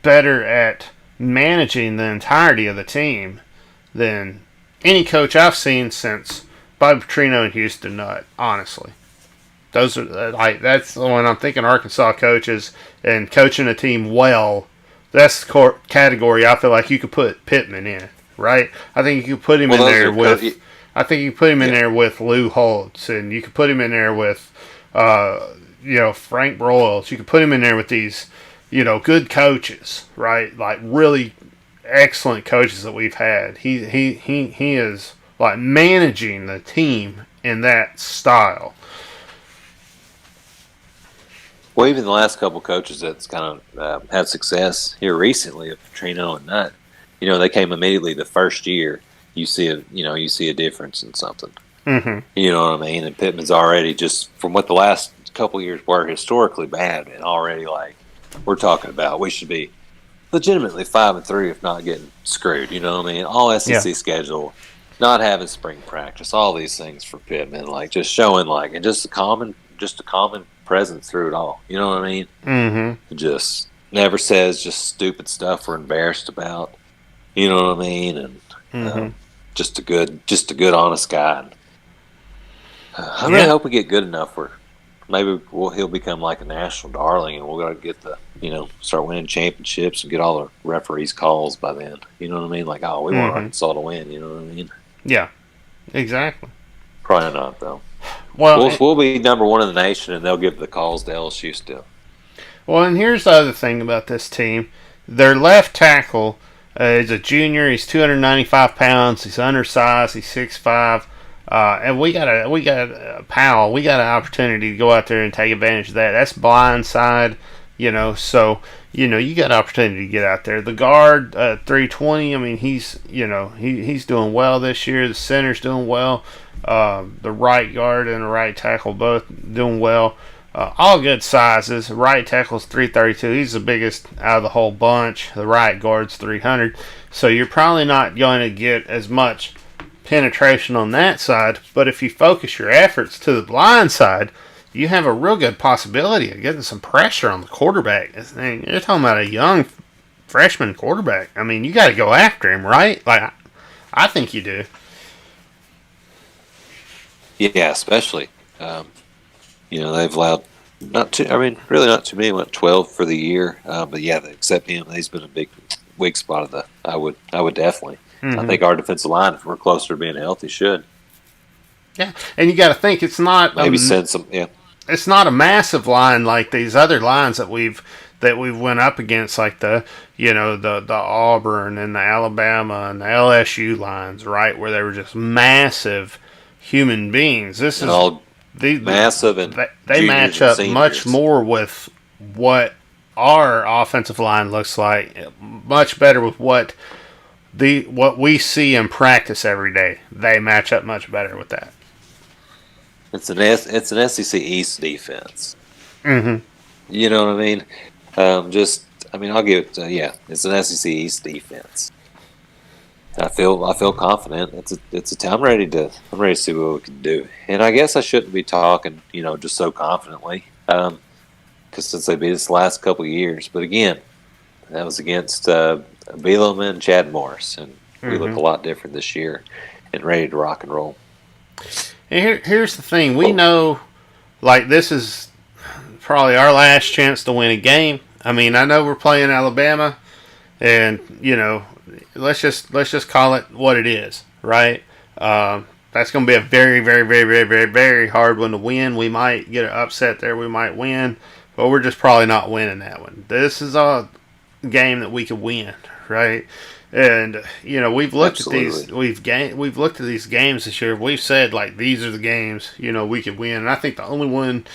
S2: better at managing the entirety of the team than any coach I've seen since Bobby Petrino and Houston Nutt. Honestly, those are like that's when I'm thinking Arkansas coaches and coaching a team well. That's the category I feel like you could put Pittman in, right? I think you could put him
S1: Well,
S2: in
S1: those
S2: there
S1: are
S2: with. I think you could put him in
S1: yeah.
S2: there with Lou Holtz, and you could put him in there with, Frank Broyles. You could put him in there with these, good coaches, right? Like really excellent coaches that we've had. He is like managing the team in that style.
S1: Well, even the last couple coaches that's kind of had success here recently, of Petrino and Nutt, they came immediately the first year. You see a difference in something.
S2: Mm-hmm.
S1: You know what I mean? And Pittman's already just from what the last couple years were historically bad, and already like we're talking about we should be legitimately 5-3 if not getting screwed. You know what I mean? All
S2: Yeah.
S1: SEC schedule, not having spring practice, all these things for Pittman, like just showing like and just a common presence through it all. You know what I mean?
S2: Mm-hmm.
S1: Just never says just stupid stuff we're embarrassed about. You know what I mean? And
S2: Mm-hmm.
S1: just a good, honest guy. And, I really
S2: Yeah.
S1: hope we get good enough where maybe he'll become like a national darling, and we'll got to get start winning championships and get all the referees calls by then. You know what I mean? Like, oh, we want
S2: Mm-hmm.
S1: Arkansas to win. You know what I mean?
S2: Yeah. Exactly.
S1: Probably not though.
S2: Well,
S1: We'll be number one in the nation, and they'll give the calls to LSU still.
S2: and here's the other thing about this team. Their left tackle is a junior. He's 295 pounds. He's undersized. He's 6'5". And we got a Powell. We got an opportunity to go out there and take advantage of that. That's blind side, So you got an opportunity to get out there. The guard, 320. I mean, he's doing well this year. The center's doing well. The right guard and the right tackle both doing well. All good sizes. Right tackle's 332. He's the biggest out of the whole bunch. The right guard's 300. So you're probably not going to get as much penetration on that side. But if you focus your efforts to the blind side, you have a real good possibility of getting some pressure on the quarterback. You're talking about a young freshman quarterback. I mean, you got to go after him, right? Like, I think you do.
S1: Yeah, especially. They've allowed not too. I mean, really not too many. Went 12 for the year, but yeah, except him, he's been a big weak spot of the. I would definitely. I
S2: Mm-hmm.
S1: think our defensive line, if we're closer to being healthy, should
S2: Yeah, and you got to think
S1: maybe send some. Yeah,
S2: it's not a massive line like these other lines that we've went up against, like the Auburn and the Alabama and the LSU lines, right, where they were just massive human beings. This
S1: and
S2: is
S1: all
S2: the
S1: massive and
S2: they
S1: juniors
S2: match
S1: and
S2: up much
S1: seniors.
S2: more with what our offensive line looks like, much better with what what we see in practice every day, they match up much better with that.
S1: It's an SEC East defense.
S2: Mm-hmm.
S1: You know what I mean? I'll give it. It's an SEC East defense. I feel confident. I'm ready to see what we can do. And I guess I shouldn't be talking, just so confidently, because since they beat us the last couple of years. But again, that was against Bielema and Chad Morris, and we look a lot different this year and ready to rock and roll.
S2: And here's the thing: we know, like, this is probably our last chance to win a game. I mean, I know we're playing Alabama, and let's just call it what it is, right? That's going to be a very, very, very, very, very, very hard one to win. We might get an upset there. We might win, but we're just probably not winning that one. This is a game that we could win, right? And we've looked
S1: Absolutely.
S2: at these. We've looked at these games this year. We've said, like, these are the games we could win. And I think the only one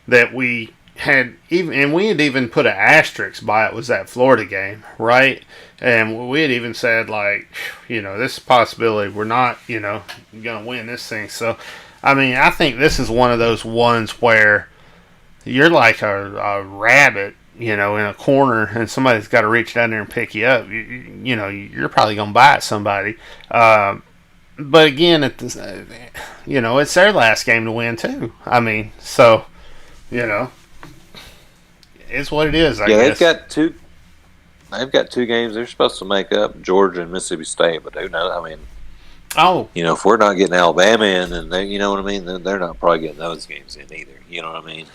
S2: that we had we had even put an asterisk by it was that Florida game, right? And we had even said, like, this is a possibility we're not gonna win this thing. So I mean, I think this is one of those ones where you're like a rabbit in a corner and somebody's got to reach down there and pick you up. You're probably gonna bite somebody. But again, it's their last game to win too. I mean, so it's what it is. I guess.
S1: They've got two games they're supposed to make up, Georgia and Mississippi State. But who knows? I mean, if we're not getting Alabama in, and they, you know what I mean, then they're not probably getting those games in either. You know what I mean?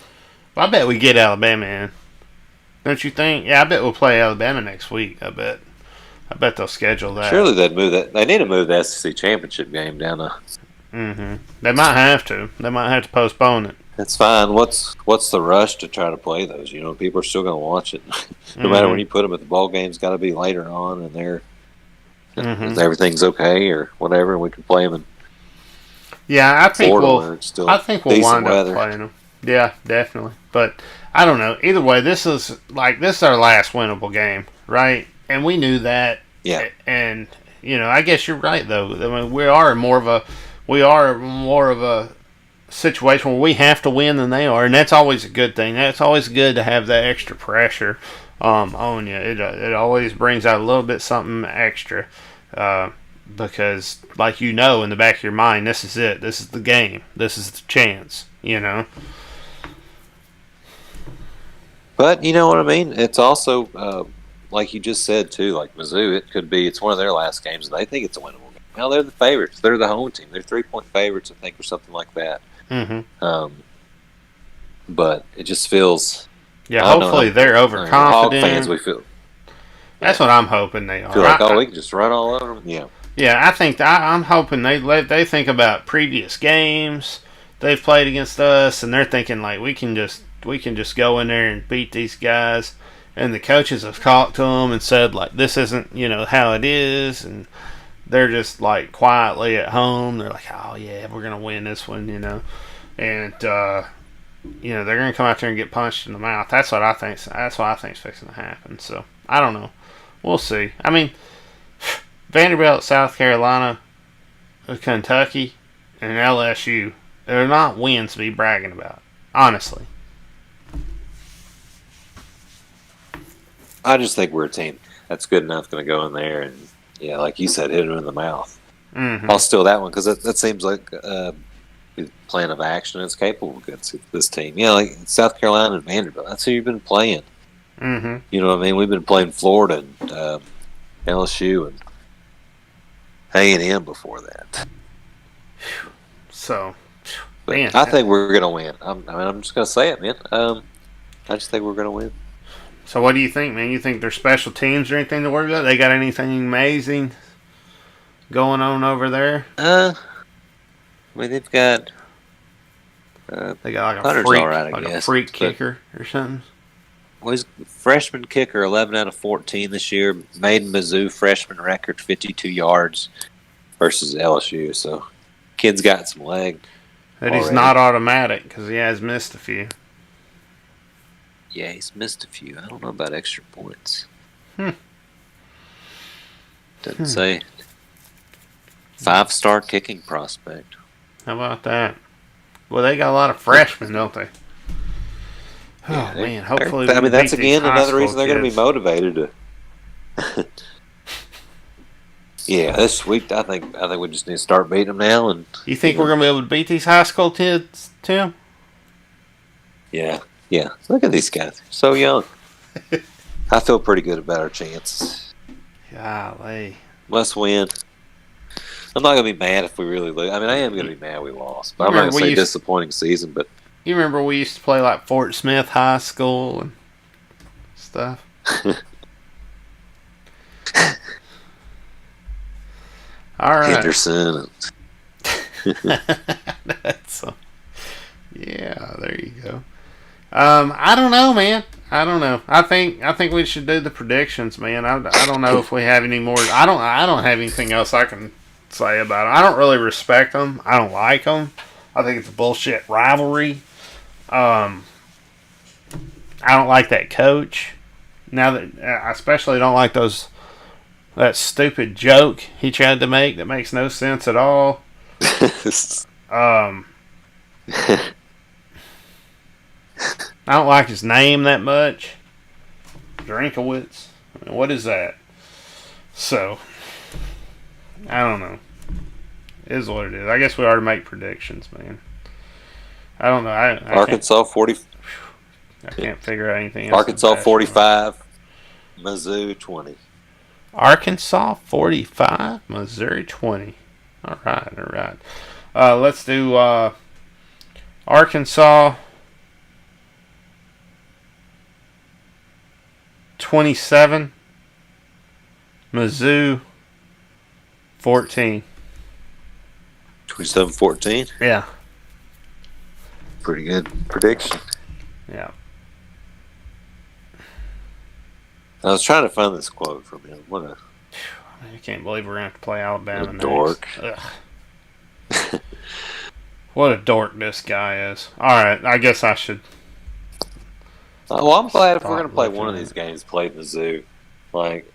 S2: Well, I bet we get Alabama in. Don't you think? Yeah, I bet we'll play Alabama next week. I bet they'll schedule that.
S1: Surely they'd move that. They need to move the SEC championship game down to.
S2: Mm-hmm. They might have to. They might have to postpone it.
S1: It's fine. What's the rush to try to play those? People are still going to watch it. No matter when you put them at the ball game's got to be later on, and everything's okay or whatever, and we can play them in
S2: I think
S1: Florida
S2: we'll wind up playing them. Yeah, definitely. But I don't know. Either way, this is our last winnable game, right? And we knew that.
S1: Yeah.
S2: And I guess you're right though. I mean, we are more of a situation where we have to win than they are, and that's always a good thing. That's always good to have that extra pressure on you. It always brings out a little bit something extra because, like in the back of your mind, this is it. This is the game. This is the chance.
S1: But you know what I mean? It's also, like you just said, too, like Mizzou, it's one of their last games, and they think it's a winnable game. Well, they're the favorites. They're the home team. They're 3-point favorites, I think, or something like that.
S2: Mm-hmm.
S1: But it just feels...
S2: Yeah, hopefully they're overconfident.
S1: Hog fans, we feel...
S2: That's what I'm hoping they are.
S1: Feel like, we can just run all over them? Yeah.
S2: Yeah, I think I'm hoping they think about previous games they've played against us, and they're thinking, like, we can just go in there and beat these guys. And the coaches have talked to them and said, like, this isn't, how it is. And they're just, like, quietly at home. They're like, oh, yeah, we're going to win this one, And, they're going to come out there and get punched in the mouth. That's what I think. That's what I think is fixing to happen. So, I don't know. We'll see. I mean, Vanderbilt, South Carolina, Kentucky, and LSU, they're not wins to be bragging about, honestly.
S1: I just think we're a team that's good enough going to go in there and, like you said, hit him in the mouth.
S2: Mm-hmm.
S1: I'll steal that one because that seems like a plan of action that's capable against this team. Like South Carolina and Vanderbilt, that's who you've been playing.
S2: Mm-hmm.
S1: You know what I mean? We've been playing Florida and LSU and A&M before that.
S2: So,
S1: but man, I think we're going to win. I'm just going to say it, man. I just think we're going to win.
S2: So what do you think, man? You think their special teams or anything to worry about? They got anything amazing going on over there?
S1: I mean, they've got...
S2: they got like a freak kicker or something?
S1: Well, he's freshman kicker, 11 out of 14 this year. Made Mizzou freshman record, 52 yards versus LSU. So, kid's got some leg.
S2: But he's not automatic because he has missed a few.
S1: Yeah, he's missed a few. I don't know about extra points. Doesn't say. 5-star kicking prospect.
S2: How about that? Well, they got a lot of freshmen, don't they?
S1: Yeah,
S2: oh man! Hopefully,
S1: I mean, that's
S2: beat
S1: again
S2: these high
S1: another reason
S2: school
S1: they're going to be
S2: kids.
S1: motivated to. Yeah, this week I think we just need to start beating them now. And
S2: You think we're going to be able to beat these high school kids, Tim?
S1: Yeah. Look at these guys; they're so young. I feel pretty good about our chances.
S2: Golly.
S1: Must win. I'm not going to be mad if we really lose. I mean, I am going to be mad we lost, but I'm not going to say disappointing season. But
S2: you remember we used to play like Fort Smith High School and stuff. All right.
S1: Henderson.
S2: Yeah, there you go. I don't know, man. I don't know. I think we should do the predictions, man. I don't know if we have any more. I don't have anything else I can say about it. I don't really respect them. I don't like them. I think it's a bullshit rivalry. I don't like that coach. Now that I especially don't like that stupid joke he tried to make that makes no sense at all. I don't like his name that much. Drinkowitz. I mean, what is that? So, I don't know. It is what it is. I guess we ought to make predictions, man. I don't know.
S1: Arkansas 40.
S2: I can't figure out anything else.
S1: Arkansas 45. Mizzou 20.
S2: Arkansas 45. Missouri 20. All right. Let's do Arkansas 27, Mizzou 14.
S1: 27-14?
S2: Yeah.
S1: Pretty good prediction.
S2: Yeah.
S1: I was trying to find this quote from him. What a...
S2: I can't believe we're going to have to play Alabama next.
S1: Dork.
S2: What a dork this guy is. Alright, I guess I should...
S1: Well, I'm glad if we're going to play one of these games, play Mizzou. Like,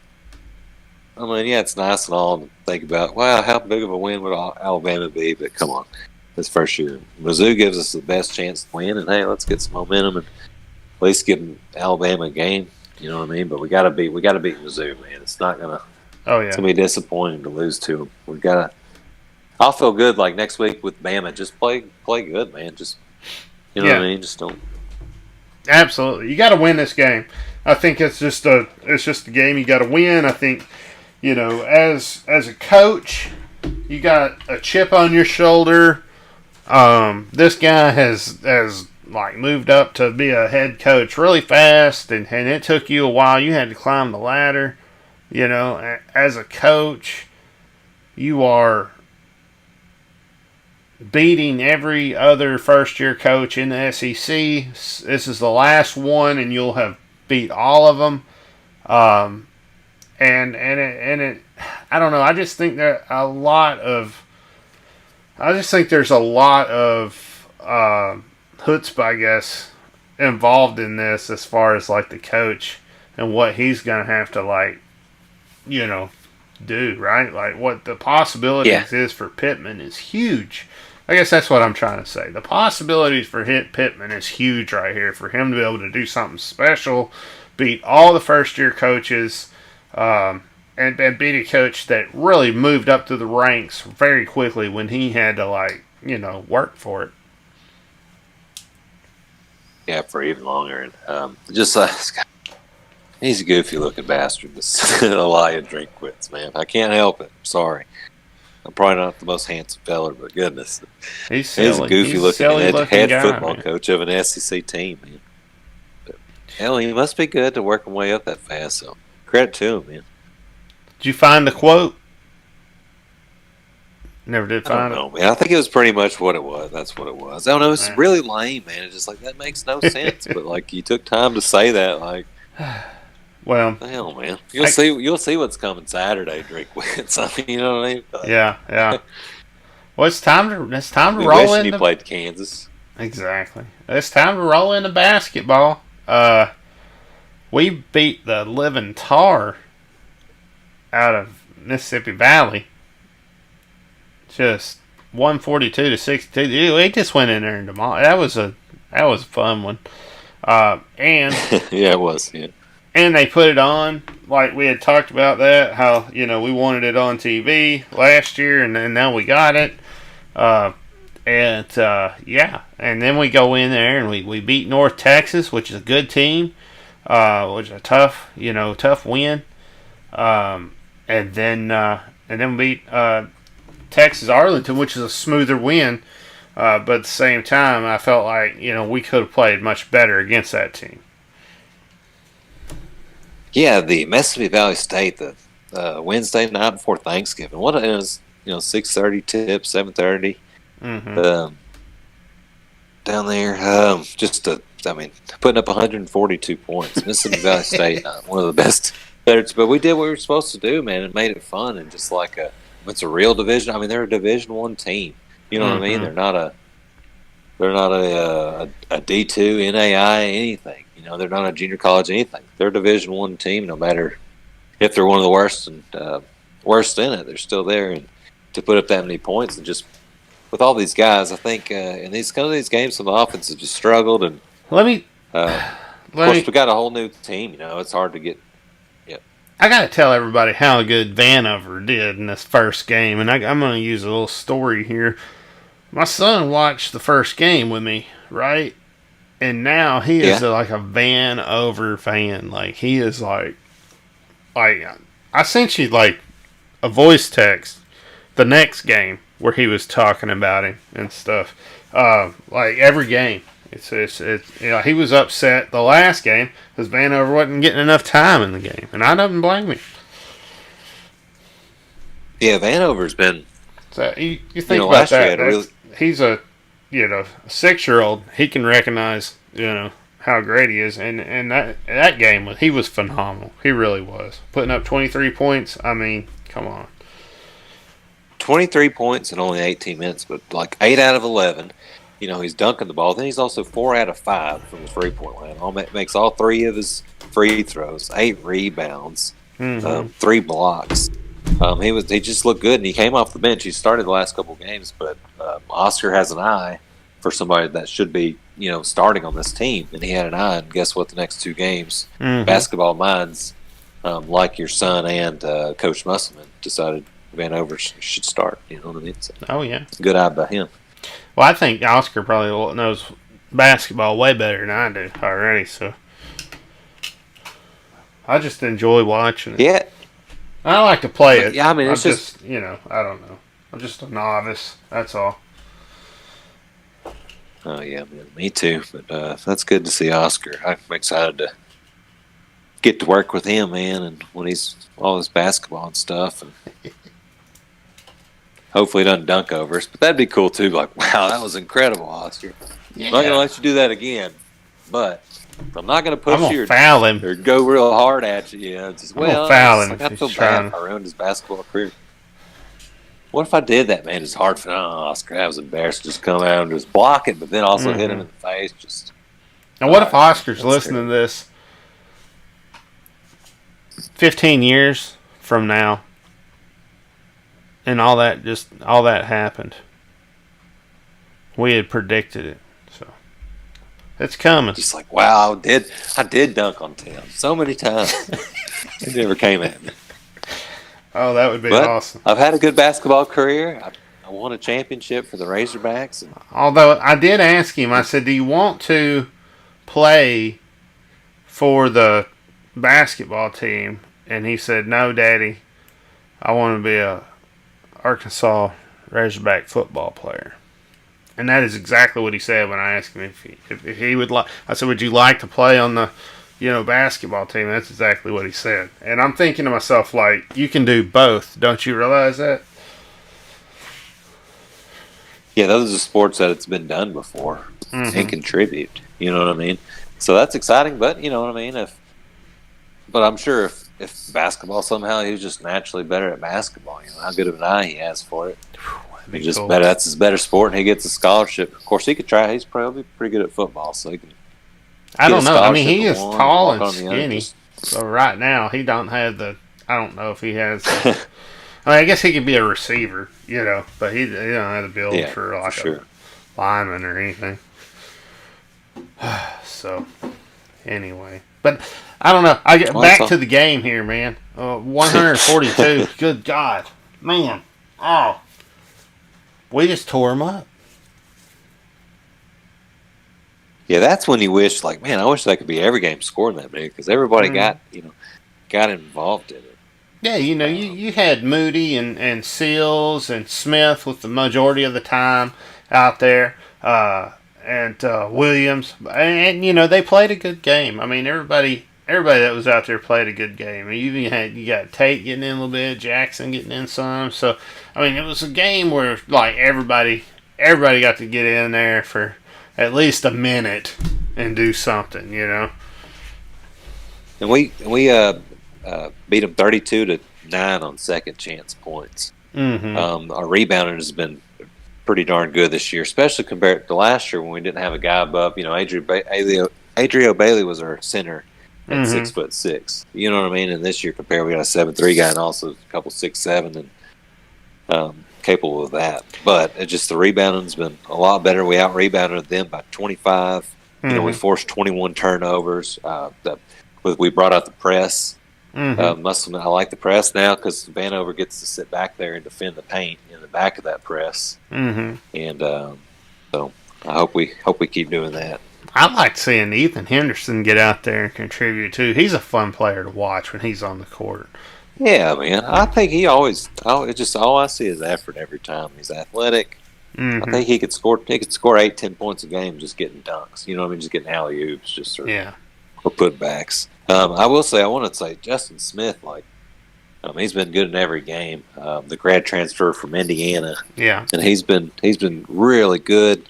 S1: I mean, yeah, it's nice and all to think about, wow, how big of a win would Alabama be? But come on, this first year. Mizzou gives us the best chance to win, and hey, let's get some momentum and at least give Alabama a game. You know what I mean? But we got to beat Mizzou, man. It's not going to...
S2: Oh, yeah.
S1: It's going to be disappointing to lose to them. We've got to... I'll feel good, like, next week with Bama. Just play good, man. Just, you know what I mean? Just don't...
S2: Absolutely, you got to win this game. I think it's just a game you got to win. I think, as a coach, you got a chip on your shoulder. This guy has like moved up to be a head coach really fast, and it took you a while. You had to climb the ladder. As a coach, you are beating every other first-year coach in the SEC. This is the last one, and you'll have beat all of them. And it I don't know. I just think there's a lot of chutzpah, I guess, involved in this as far as like the coach and what he's gonna have to do, right? Like what the possibilities is for Pittman is huge. I guess that's what I'm trying to say. The possibilities for Pittman is huge right here. For him to be able to do something special, beat all the first-year coaches, and beat a coach that really moved up to the ranks very quickly when he had to, work for it.
S1: Yeah, for even longer. And he's a goofy-looking bastard. This Elijah Drinkwitz, man. I can't help it. I'm sorry. I'm probably not the most handsome fella, but goodness.
S2: He's
S1: a goofy-looking head
S2: guy,
S1: football
S2: man.
S1: coach of an SEC team, man. But, hell, he must be good to work his way up that fast, so credit to him, man.
S2: Did you find the quote? Never did find
S1: it. I don't know, man. I think it was pretty much what it was. That's what it was. I don't know. It's really lame, man. It's just like, that makes no sense. But, like, you took time to say that, like...
S2: Well,
S1: what the hell, man. You'll see what's coming Saturday, Drinkwitz. I mean, you know what I mean?
S2: Yeah. Well, it's time to
S1: we
S2: roll
S1: wish
S2: into...
S1: you played Kansas.
S2: Exactly. It's time to roll into basketball. We beat the living tar out of Mississippi Valley. Just 142 to 62. We just went in there and demolished. That was a fun one. And
S1: yeah, it was. Yeah.
S2: And they put it on, like we had talked about that, how, we wanted it on TV last year, and now we got it. And then we go in there and we beat North Texas, which is a good team, which is a tough win. And then beat Texas Arlington, which is a smoother win. But at the same time, I felt like, we could have played much better against that team.
S1: Yeah, the Mississippi Valley State, the Wednesday night before Thanksgiving. What it is, 6:30 tip, 7:30.
S2: Mm-hmm.
S1: Down there, putting up 142 points. Mississippi Valley State, one of the best. But we did what we were supposed to do, man, and made it fun. And just like it's a real division. I mean, they're a Division I team. You know what I mean? They're not a D2 NAI anything. They're not a junior college anything. They're a Division I team. No matter if they're one of the worst and worst in it, they're still there. And to put up that many points and just with all these guys, I think in these games, some of the offense has just struggled. And of course, we got a whole new team. It's hard to get.
S2: I got to tell everybody how good Vanover did in this first game, and I'm going to use a little story here. My son watched the first game with me, right? And now he is like a Vanover fan. Like, he is like I sent you like a voice text the next game where he was talking about him and stuff. Like every game. It's he was upset the last game because Vanover wasn't getting enough time in the game, and I don't blame him.
S1: Yeah, Vanover's been.
S2: So you think about that. He's a 6-year-old. He can recognize how great he is, and that game he was phenomenal. He really was putting up 23 points. I mean, come on.
S1: 23 points in only 18 minutes, but like 8 out of 11. He's dunking the ball. Then he's also 4 out of 5 from the 3-point line. Makes all 3 of his free throws, 8 rebounds, 3 blocks. He just looked good, and he came off the bench. He started the last couple of games, but Oscar has an eye for somebody that should be, starting on this team, and he had an eye. And guess what? The next 2 games, basketball minds, like your son and Coach Musselman, decided Vanover should start. You know what I mean? So,
S2: oh yeah,
S1: good eye by him.
S2: Well, I think Oscar probably knows basketball way better than I do already, so I just enjoy watching it.
S1: Yeah.
S2: I like to play it.
S1: Yeah, I mean, it's just
S2: I don't know. I'm just a novice, that's all.
S1: Oh, yeah, man, me too. But that's good to see Oscar. I'm excited to get to work with him, man, and when he's all his basketball and stuff. And hopefully he doesn't dunk over us, but that'd be cool too. Like, wow, that was incredible, Oscar. Yeah. I'm not gonna let you do that again, but I'm not gonna push you
S2: foul him
S1: or go real hard at you. Yeah,
S2: foul him.
S1: I feel bad if I ruined his basketball career. What if I did that, man? It's hard for Oscar. That was embarrassing. Just come out and just block it, but then also hit him in the face. Just
S2: now, what if Oscar's listening to this 15 years from now? And all that happened. We had predicted it, so it's coming.
S1: Just like, wow, I did dunk on Tim so many times. It never came at me.
S2: Oh, that would be awesome.
S1: I've had a good basketball career. I won a championship for the Razorbacks.
S2: Although I did ask him, I said, "Do you want to play for the basketball team?" And he said, "No, Daddy. I want to be a Arkansas Razorback football player." And that is exactly what he said when I asked him if he would like. I said, "Would you like to play on the basketball team?" That's exactly what he said. And I'm thinking to myself, like, you can do both. Don't you realize that?
S1: Yeah, those are sports that it's been done before and contribute. You know what I mean? So that's exciting, but you know what I mean? But I'm sure if basketball somehow he was just naturally better at basketball, how good of an eye he has for it. He's just better. That's his better sport, and he gets a scholarship. Of course, he could try. He's probably pretty good at football, so he can.
S2: I don't know. I mean, he is tall and skinny. So right now, he don't have the I don't know if he has. I mean, I guess he could be a receiver, but he don't have the build for like a lineman or anything. So, anyway, but I don't know. I get back to the game here, man. 142. Good God, man! Oh, we just tore him up.
S1: Yeah, that's when you wish, like, man, I wish that could be every game scoring that many because everybody got involved in it.
S2: Yeah, you had Moody and Seals and Smith with the majority of the time out there, and Williams, and they played a good game. I mean, everybody that was out there played a good game. You got Tate getting in a little bit, Jackson getting in some. So, I mean, it was a game where like everybody got to get in there for at least a minute and do something, And
S1: we beat them 32-9 on second chance points.
S2: Mm-hmm.
S1: Our rebounding has been pretty darn good this year, especially compared to last year when we didn't have a guy above. Adrio Bailey was our center at 6'6". You know what I mean? And this year, compared, we got a 7'3" guy and also a couple 6'7" and capable of that. But it just the rebounding's been a lot better. We out rebounded them by 25. We forced 21 turnovers. We brought out the press. I like the press now because Vanover gets to sit back there and defend the paint in the back of that press. And so I hope we keep doing that.
S2: I like seeing Ethan Henderson get out there and contribute too. He's a fun player to watch when he's on the court.
S1: Yeah, man. I think he always. It's just all I see is effort every time. He's athletic. I think he could score. He could score 8-10 points a game just getting dunks. You know what I mean? Just getting alley oops, or putbacks. I will say, I want to say Justin Smith. He's been good in every game. The grad transfer from Indiana.
S2: Yeah,
S1: and he's been really good.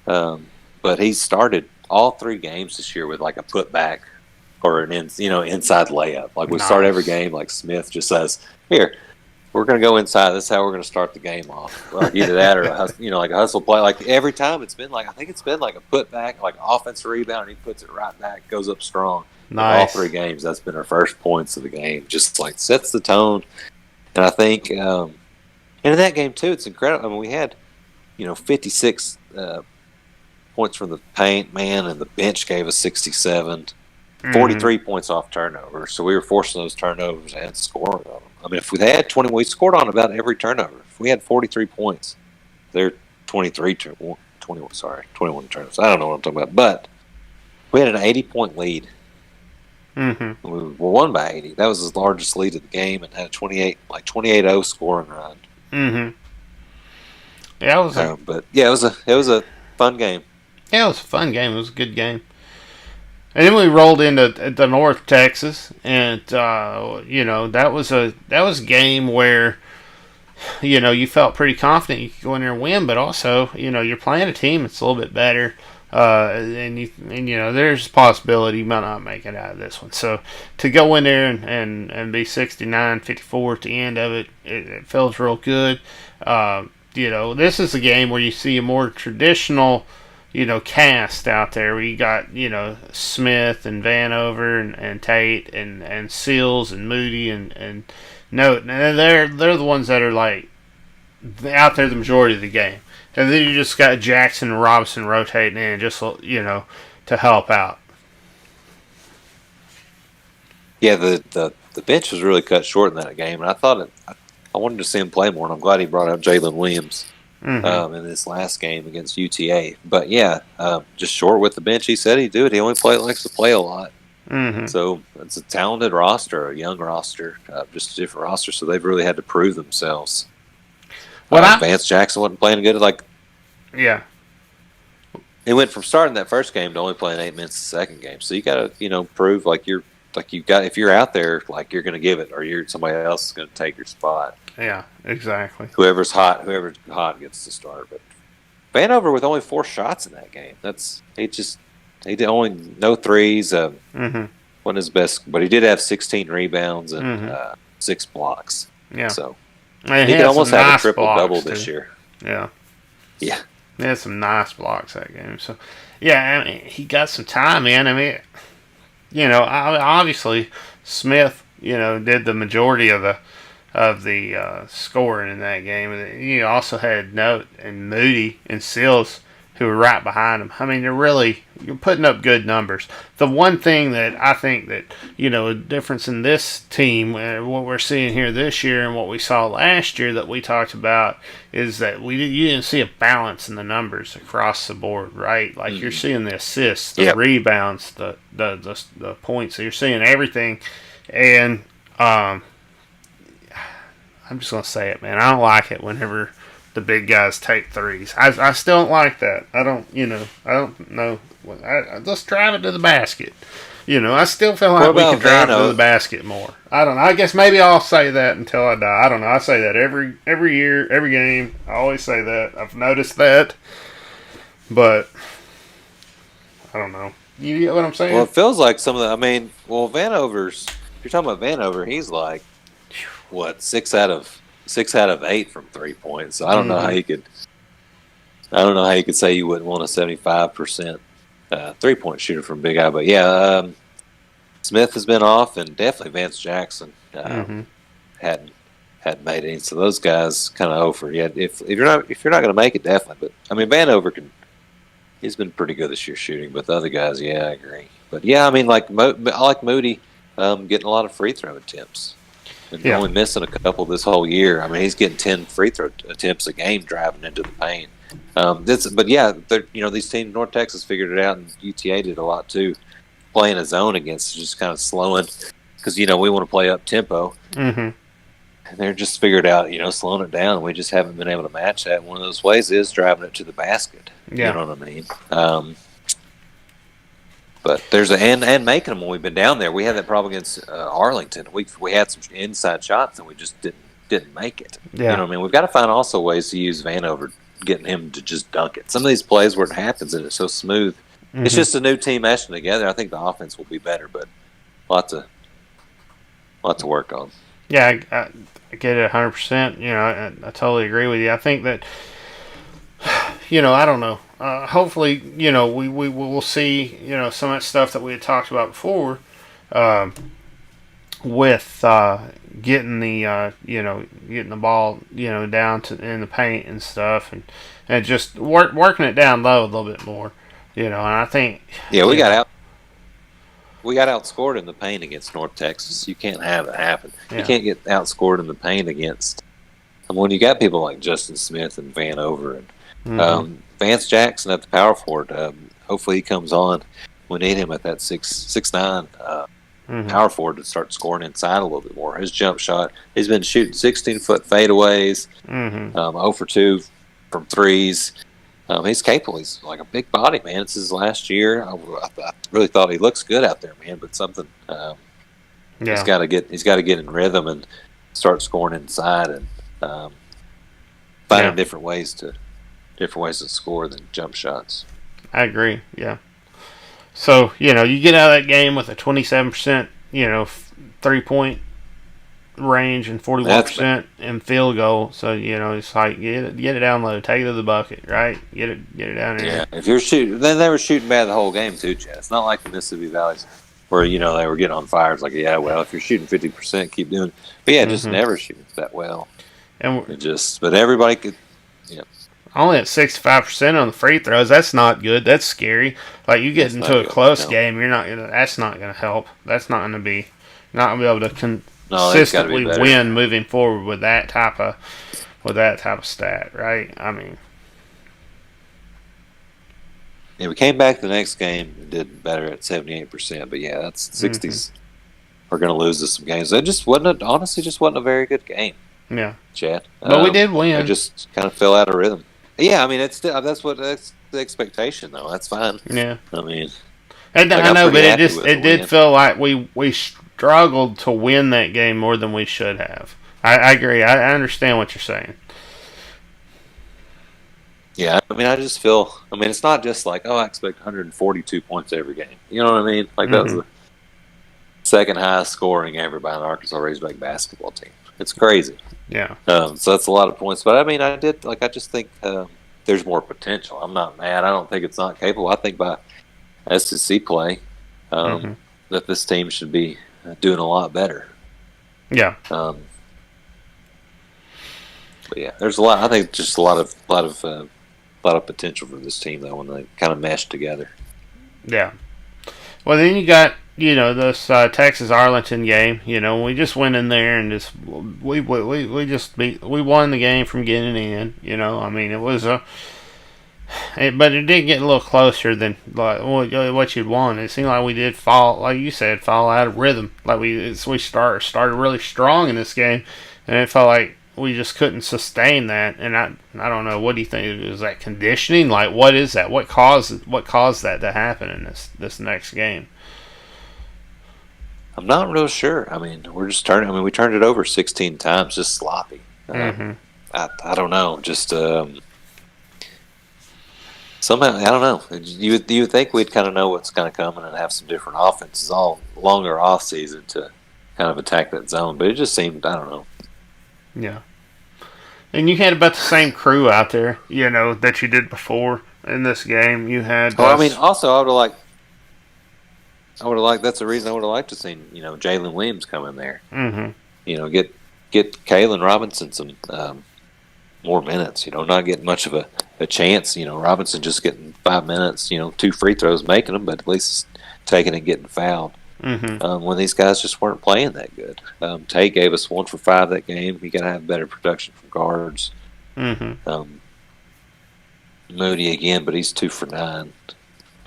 S1: But he's started all 3 games this year with like a putback or an inside layup. Like we start every game, like Smith just says, "Here, we're going to go inside. This is how we're going to start the game off." Like either that or like a hustle play. Like every time it's been like, I think it's been like a putback, like offensive rebound, and he puts it right back, goes up strong.
S2: Nice.
S1: All 3 games, that's been our first points of the game. Just like sets the tone. And I think, and in that game too, it's incredible. I mean, we had 56 points from the paint, man, and the bench gave us 67. 43 points off turnovers, so we were forcing those turnovers and scoring on them. I mean, if we had 20, we scored on about every turnover. If we had 43 points, they're 21 turnovers. I don't know what I'm talking about, but we had an 80-point lead. We won by 80. That was the largest lead of the game, and had a 28-0 scoring run.
S2: Yeah, it was.
S1: It was a fun game.
S2: Yeah, it was a fun game. It was a good game. And then we rolled into North Texas, and that was a game where you felt pretty confident you could go in there and win, but also you're playing a team that's a little bit better, and there's a possibility you might not make it out of this one. So to go in there and be 69-54 at the end of it, it feels real good. This is a game where you see a more traditional cast out there where you got, Smith and Vanover and Tate and Seals and Moody and Note. And they're the ones that are like out there the majority of the game. And then you just got Jackson and Robinson rotating in just, to help out.
S1: Yeah, the bench was really cut short in that game. And I wanted to see him play more, and I'm glad he brought up Jalen Williams. In this last game against UTA. But just short with the bench. He said he'd do it. He only likes to play a lot. So it's a talented roster, a young roster, just a different roster. So they've really had to prove themselves. Vance Jackson wasn't playing good. He went from starting that first game to only playing 8 minutes the second game. So you got to prove if you're out there, like you're going to give it, or somebody else is going to take your spot.
S2: Yeah, exactly.
S1: Whoever's hot gets to start. But Vanover with only 4 shots in that game. He did only no threes. Wasn't his best, but he did have 16 rebounds and 6 blocks.
S2: Yeah.
S1: So
S2: he
S1: could almost have a triple double this year.
S2: Yeah.
S1: Yeah.
S2: He had some nice blocks that game. So yeah, I mean, he got some time in. I mean, obviously Smith, did the majority of the scoring in that game. And you also had Note and Moody and Seals who were right behind them. I mean, you're putting up good numbers. The one thing that I think that, a difference in this team, what we're seeing here this year and what we saw last year that we talked about, is that you didn't see a balance in the numbers across the board, right? Like you're seeing the assists, the rebounds, the points. So you're seeing everything. And I'm just going to say it, man. I don't like it whenever the big guys take threes. I still don't like that. I don't know. Let's drive it to the basket. I still feel like we can drive it to the basket more. I don't know. I guess maybe I'll say that until I die. I don't know. I say that every year, every game. I always say that. I've noticed that. But I don't know. You get what I'm saying?
S1: Well, it feels like some of the. I mean, Vanover's. If you're talking about Vanover, he's like, what, 6 out of 8 from 3 points. So I don't know how you could. I don't know how you could say you wouldn't want a 75% 3-point shooter from Big Eye, but yeah, Smith has been off, and definitely Vance Jackson hadn't made any. So those guys kind of over. Yeah, if you're not going to make it, definitely. But I mean, Vanover he's been pretty good this year shooting. But the other guys, yeah, I agree. But yeah, I mean, I like Moody getting a lot of free throw attempts. And only missing a couple this whole year. I mean, he's getting 10 free throw attempts a game driving into the paint. But yeah, these teams, North Texas figured it out, and UTA did a lot too. Playing a zone against, just kind of slowing, because we want to play up tempo, and they're just figured out, slowing it down. We just haven't been able to match that. One of those ways is driving it to the basket.
S2: Yeah.
S1: You know what I mean? But there's and making them when we've been down there. We had that problem against Arlington. We had some inside shots and we just didn't make it.
S2: Yeah.
S1: You know what I mean? We've got to find also ways to use Vanover, getting him to just dunk it. Some of these plays where it happens and it's so smooth. It's just a new team meshing together. I think the offense will be better, but lots of work on.
S2: Yeah, I get it 100%. I totally agree with you. I think that, I don't know. Hopefully, we will see, some of that stuff that we had talked about before, with getting the ball, down in the paint and stuff, and just working it down low a little bit more, and I think
S1: we got outscored in the paint against North Texas. You can't have it happen. Yeah. You can't get outscored in the paint against. When you got people like Justin Smith and Vanover and Vance Jackson at the power forward. Hopefully he comes on. We need him at that 6'9" power forward to start scoring inside a little bit more. His jump shot, he's been shooting 16-foot fadeaways, 0 for 2 from threes. He's capable. He's like a big body, man. It's his last year. I really thought he looks good out there, man. But something he's got to get in rhythm and start scoring inside and finding different ways to score than jump shots.
S2: I agree. Yeah. So you get out of that game with a 27%, 3-point range and 41% in field goal. So it's like get it down low, take it to the bucket, right? Get it down there.
S1: Yeah. If you're shooting, then they were shooting bad the whole game too, Chad. It's not like the Mississippi Valley's where they were getting on fire. It's like if you're shooting 50%, keep doing it. But just never shooting that well.
S2: And
S1: but everybody could.
S2: Only at 65% on the free throws. That's not good. That's scary. Like you get into a close game, that's not gonna help. That's not gonna be able to consistently win moving forward with that type of stat, right? I mean,
S1: we came back the next game and did better at 78%. But that's 60s. We're gonna lose to some games. That just wasn't a very good game.
S2: Yeah,
S1: Chad.
S2: But we did win.
S1: It just kind of fell out of rhythm. Yeah, I mean, that's the expectation, though. That's fine.
S2: Yeah,
S1: I mean,
S2: I know, but it did feel like we struggled to win that game more than we should have. I agree. I understand what you're saying.
S1: Yeah, I mean, I just feel. I mean, it's not just like I expect 142 points every game. You know what I mean? Like that was the second highest scoring ever by an Arkansas Razorback basketball team. It's crazy.
S2: Yeah.
S1: So that's a lot of points. But I mean, I just think there's more potential. I'm not mad. I don't think it's not capable. I think by SEC play that this team should be doing a lot better.
S2: Yeah.
S1: But yeah, there's a lot. I think just a lot of potential for this team though when they kind of mesh together.
S2: Yeah. Well, then you got this Texas Arlington game. We just went in there and just we won the game from getting in. I mean it was but it did get a little closer than like what you'd want. It seemed like we did fall, like you said, fall out of rhythm. Like we started really strong in this game, and it felt like we just couldn't sustain that. And I don't know. What do you think? Is that conditioning? Like what is that? What caused that to happen in this next game?
S1: I'm not real sure. I mean, we turned it over 16 times, just sloppy. I don't know. Just somehow, I don't know. You would think we'd kind of know what's kind of coming and have some different offenses all longer off season to kind of attack that zone, but it just seemed, I don't know.
S2: Yeah. And you had about the same crew out there, that you did before in this game. You had.
S1: I mean, also I would have liked. That's the reason I would have liked to see Jalen Williams come in there.
S2: Mm-hmm.
S1: Get Kalen Robinson some more minutes. Not getting much of a chance. Robinson just getting 5 minutes. 2 free throws, making them, but at least taking and getting fouled.
S2: Mm-hmm.
S1: When these guys just weren't playing that good. Tate gave us 1 for 5 that game. You got to have better production from guards.
S2: Mm-hmm.
S1: Moody again, but he's 2 for 9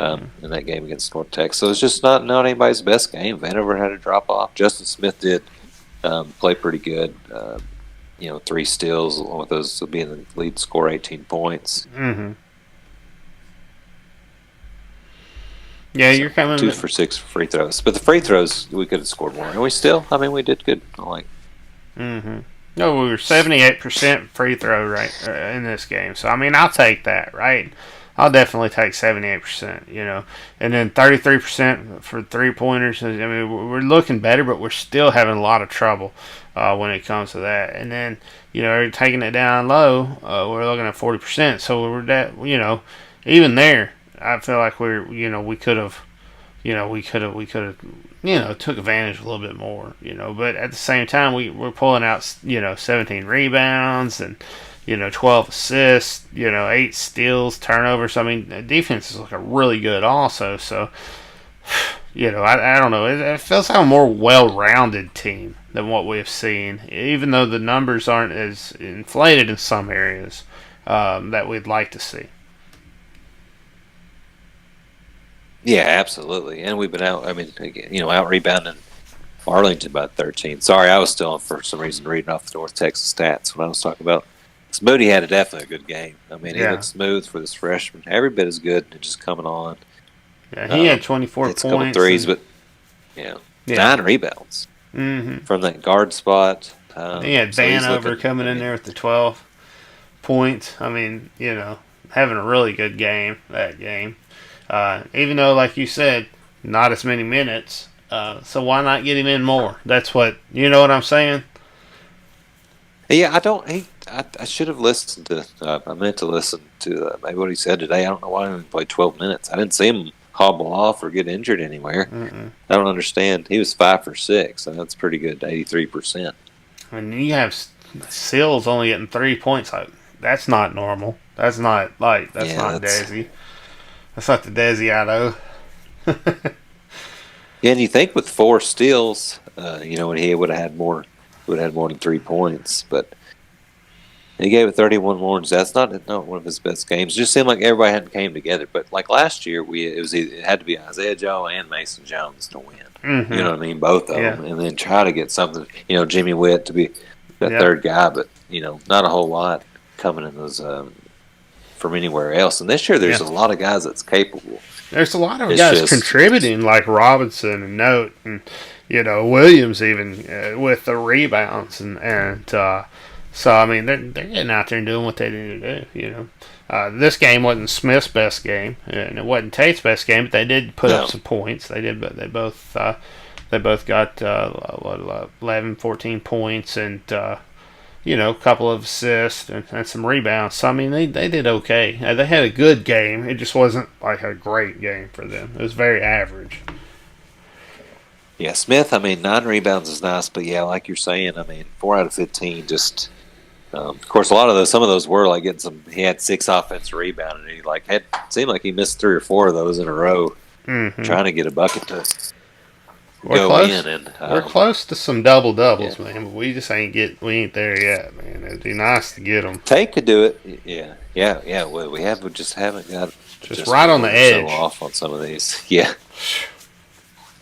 S1: in that game against North Texas. So it's just not anybody's best game. Vanover had to drop off. Justin Smith did play pretty good. 3 steals, along with those being the lead scorer, 18 points.
S2: Mm-hmm. Yeah, you're coming
S1: 2 for 6 free throws, but the free throws we could have scored more, and we did good.
S2: Mm-hmm. No, we were 78% free throw rate in this game, so I mean I'll take that, right? I'll definitely take 78%, and then 33% for 3-pointers. I mean we're looking better, but we're still having a lot of trouble when it comes to that. And then taking it down low, we're looking at 40%. So we're that even there. I feel like we could have took advantage a little bit more, but at the same time we're pulling out 17 rebounds and 12 assists, 8 steals, turnovers. I mean the defense is looking really good also. So I don't know, it feels like a more well-rounded team than what we've seen, even though the numbers aren't as inflated in some areas that we'd like to see.
S1: Yeah, absolutely. And we've been out rebounding Arlington by 13. Sorry, I was still, for some reason, reading off the North Texas stats when I was talking about. Moody had definitely a good game. I mean, he looked smooth for this freshman. Every bit as good and just coming on.
S2: Yeah, he had 24 points.
S1: A couple threes, but 9 rebounds from that guard spot.
S2: He had Vanover coming in there with the 12 points. I mean, having a really good game that game. Even though, like you said, not as many minutes. So why not get him in more? That's what, what I'm saying?
S1: Yeah, I should have listened to, I meant to listen to maybe what he said today. I don't know why he only played 12 minutes. I didn't see him hobble off or get injured anywhere.
S2: Mm-mm.
S1: I don't understand. He was 5 for 6, and that's pretty good, 83%.
S2: And you have Sills only getting 3 points. Like, that's not normal. That's not not Desi. That's not the Desi I know.
S1: Yeah, and you think with 4 steals, when he would have had more than 3 points, but he gave it 31 more. That's not one of his best games. It just seemed like everybody hadn't came together. But like last year, it had to be Isaiah Joe and Mason Jones to win.
S2: Mm-hmm.
S1: You know what I mean? Both of them, and then try to get something. Jimmy Witt to be the third guy, but not a whole lot coming in those from anywhere else. And this year, there's a lot of guys that's capable.
S2: There's a lot of guys contributing, like Robinson and Note and Williams even with the rebounds and so I mean they're getting out there and doing what they need to do. This game wasn't Smith's best game and it wasn't Tate's best game, but they did put up some points. They did, but they both got 11, 14 points and a couple of assists and some rebounds. So I mean they did okay. They had a good game. It just wasn't like a great game for them. It was very average.
S1: Yeah, Smith, I mean, 9 rebounds is nice, but yeah, like you're saying, I mean, 4 out of 15 just. Of course, some of those were like getting some. He had 6 offensive rebounds, and he like had seemed like he missed 3 or 4 of those in a row, trying to get a bucket to
S2: We're
S1: go
S2: close.
S1: in. And
S2: We're close to some double doubles,
S1: yeah.
S2: man. But we just we ain't there yet, man. It'd be nice to get them.
S1: Tate could do it. Yeah. Well, we just haven't got
S2: just right on the edge.
S1: So off on some of these. Yeah,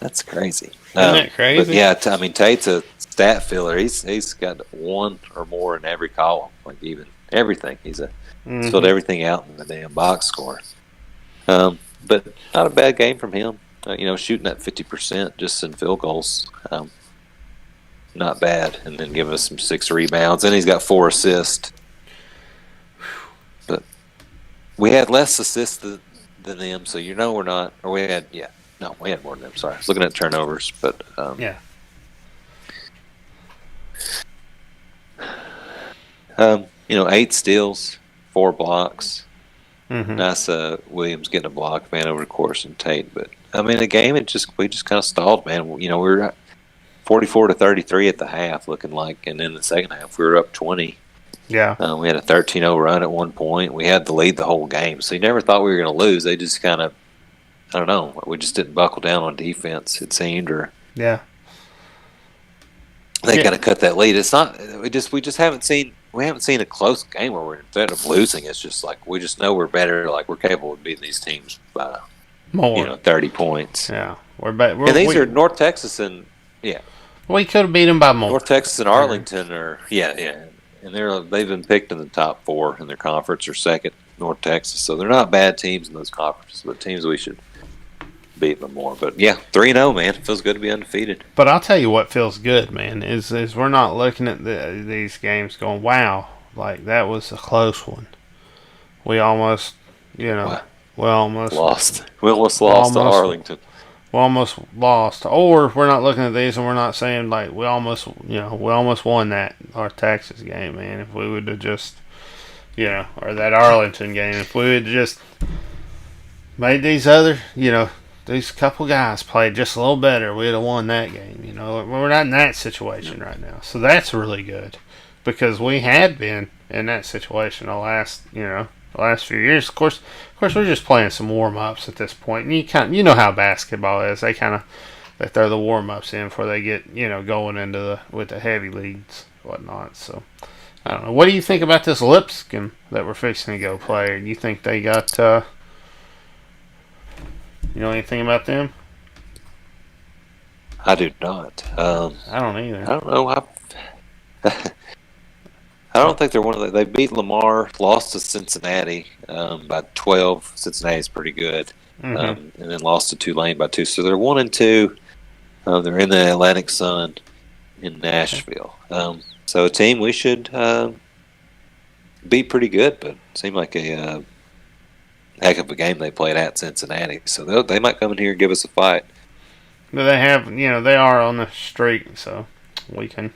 S1: that's crazy.
S2: Isn't that crazy?
S1: But yeah, I mean, Tate's a stat filler. He's got 1 or more in every column, like even everything. He's filled everything out in the damn box score. But not a bad game from him. Shooting at 50% just in field goals. Not bad. And then giving us some 6 rebounds. And he's got 4 assists. But we had less assists than them, so we're not. Or we had, we had more than them. Sorry. I was looking at turnovers. But,
S2: yeah.
S1: 8 steals, 4 blocks.
S2: Nice.
S1: Williams getting a block, man, over the course, and Tate. But I mean, the game we just kind of stalled, man. We were 44-33 at the half, looking like, and in the second half we were up 20.
S2: Yeah.
S1: We had a 13-0 run at one point. We had the lead the whole game, so you never thought we were going to lose. They just kind of, I don't know, we just didn't buckle down on defense. It seemed, or
S2: yeah,
S1: they kind of cut that lead. It's not. We just haven't seen. We haven't seen a close game where we're instead of losing. It's just like we just know we're better. Like we're capable of beating these teams by
S2: more,
S1: 30 points.
S2: Yeah,
S1: and these are North Texas and
S2: we could have beat them by more.
S1: North Texas and Arlington are and they've been picked in the top 4 in their conference or second. North Texas, so they're not bad teams in those conferences, but teams we should beat them more. But yeah, 3-0, man. It feels good to be undefeated.
S2: But I'll tell you what feels good, man, is we're not looking at these games going, wow, like that was a close one. We almost, we almost
S1: lost. We almost lost to Arlington.
S2: We almost lost. Or we're not looking at these and we're not saying like we almost won our Texas game, man. If we would have just, or that Arlington game, if we would have just made these other, these couple guys played just a little better, we'd have won that game. We're not in that situation right now, so that's really good because we had been in that situation the last few years. Of course, we're just playing some warm ups at this point, and you know how basketball is. They throw the warm ups in before they get going with the heavy leads and whatnot. So I don't know. What do you think about this Lipscomb that we're fixing to go play? Do you think they got? You know anything about them?
S1: I do not.
S2: I don't either.
S1: I don't know. I don't think they're one of the. They beat Lamar, lost to Cincinnati by 12. Cincinnati's pretty good, and then lost to Tulane by 2. So they're 1-2. They're in the Atlantic Sun in Nashville. So a team we should be pretty good, but it seemed like a heck of a game they played at Cincinnati. So they might come in here and give us a fight.
S2: But they have, they are on the streak, so we can,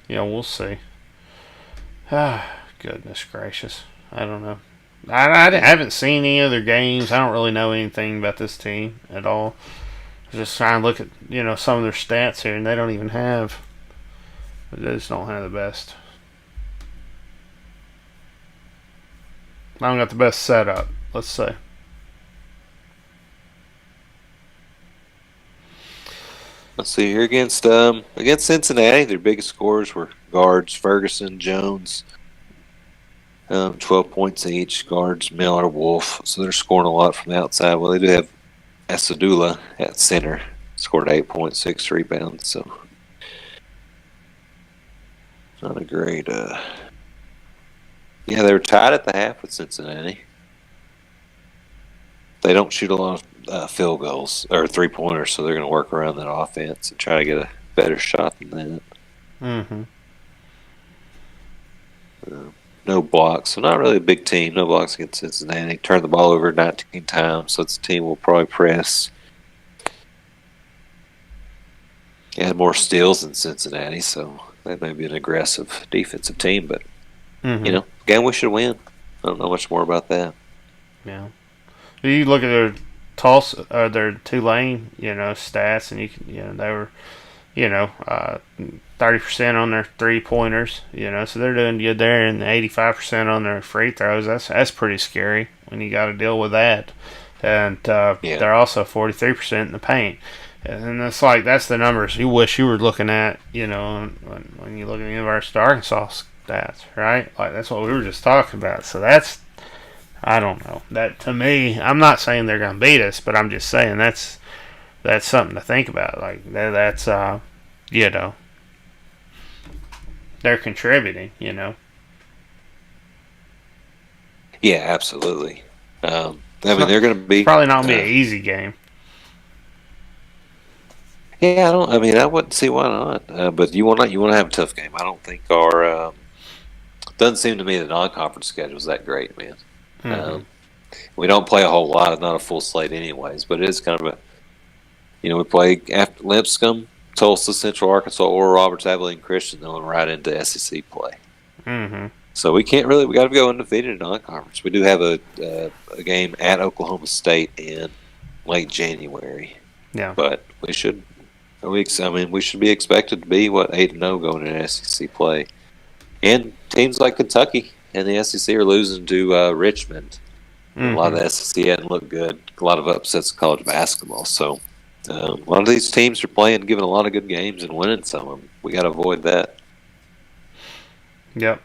S2: we'll see. Goodness gracious. I don't know. I haven't seen any other games. I don't really know anything about this team at all. I was just trying to look at, some of their stats here, and they don't even have, they just don't have the best. I don't got the best setup, let's say.
S1: Let's see here against Cincinnati. Their biggest scorers were guards Ferguson, Jones, 12 points each. Guards Miller, Wolf. So they're scoring a lot from the outside. Well, they do have Asadula at center, scored 8.6 rebounds. So not a great. Yeah, they were tied at the half with Cincinnati. They don't shoot a lot of field goals or 3-pointers, so they're going to work around that offense and try to get a better shot than that.
S2: Mm-hmm.
S1: No blocks, so not really a big team. No blocks against Cincinnati. Turned the ball over 19 times, so it's a team will probably press. Had more steals than Cincinnati, so they may be an aggressive defensive team, but game we should win. I don't know much more about that.
S2: Yeah. You look at their Tulsa or their Tulane, stats, and they were, 30% on their 3-pointers, so they're doing good there, and 85% on their free throws. That's pretty scary when you got to deal with that. And they're also 43% in the paint. And it's like, that's the numbers you wish you were looking at, when you look at the University of Arkansas stats, right? Like, that's what we were just talking about. So that's, I don't know. That, to me, I'm not saying they're going to beat us, but I'm just saying that's something to think about. Like, that's, they're contributing,
S1: Yeah, absolutely. They're going to be...
S2: It's probably not going to be an easy game.
S1: Yeah, I wouldn't see why not. But you want to have a tough game. I don't think our... doesn't seem to me the non-conference schedule is that great, man. Mm-hmm. We don't play a whole lot, not a full slate anyways, but it is kind of a... we play after Lipscomb, Tulsa, Central Arkansas, or Roberts, Abilene Christian, then right into SEC play.
S2: Mm-hmm.
S1: So we got to go undefeated in non-conference. We do have a game at Oklahoma State in late January.
S2: Yeah.
S1: But we should be expected to be, 8-0 going into SEC play. And teams like Kentucky and the SEC are losing to Richmond. Mm-hmm. A lot of the SEC hadn't looked good. A lot of upsets in college basketball. So a lot of these teams are giving a lot of good games and winning some of them. We got to avoid that.
S2: Yep.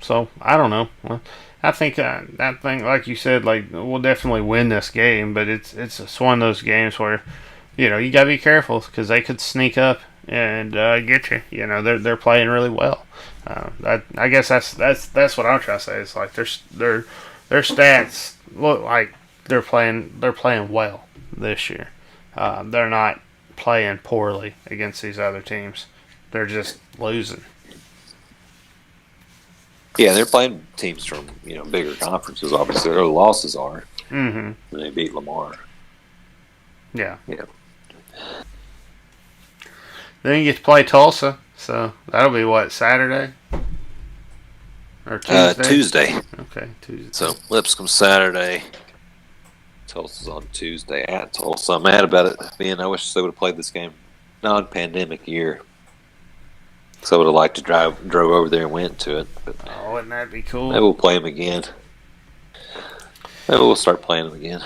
S2: So I don't know. Well, I think that thing, like you said, we'll definitely win this game, but it's one of those games where, you gotta be careful because they could sneak up and get you. They're playing really well. I guess that's what I'm trying to say. It's like their stats look like they're playing well this year. They're not playing poorly against these other teams. They're just losing.
S1: Yeah, they're playing teams from bigger conferences. Obviously, their losses are.
S2: Mm-hmm.
S1: They beat Lamar.
S2: Yeah.
S1: Yeah.
S2: Then you get to play Tulsa, so that'll be Saturday or Tuesday?
S1: Tuesday.
S2: Okay, Tuesday.
S1: So Lipscomb Saturday. Tulsa's on Tuesday at Tulsa. I'm mad about it being. I wish they would have played this game non-pandemic year. So I would have liked to drove over there and went to it. But
S2: wouldn't that be cool?
S1: Maybe we'll play them again. Maybe we'll start playing them again.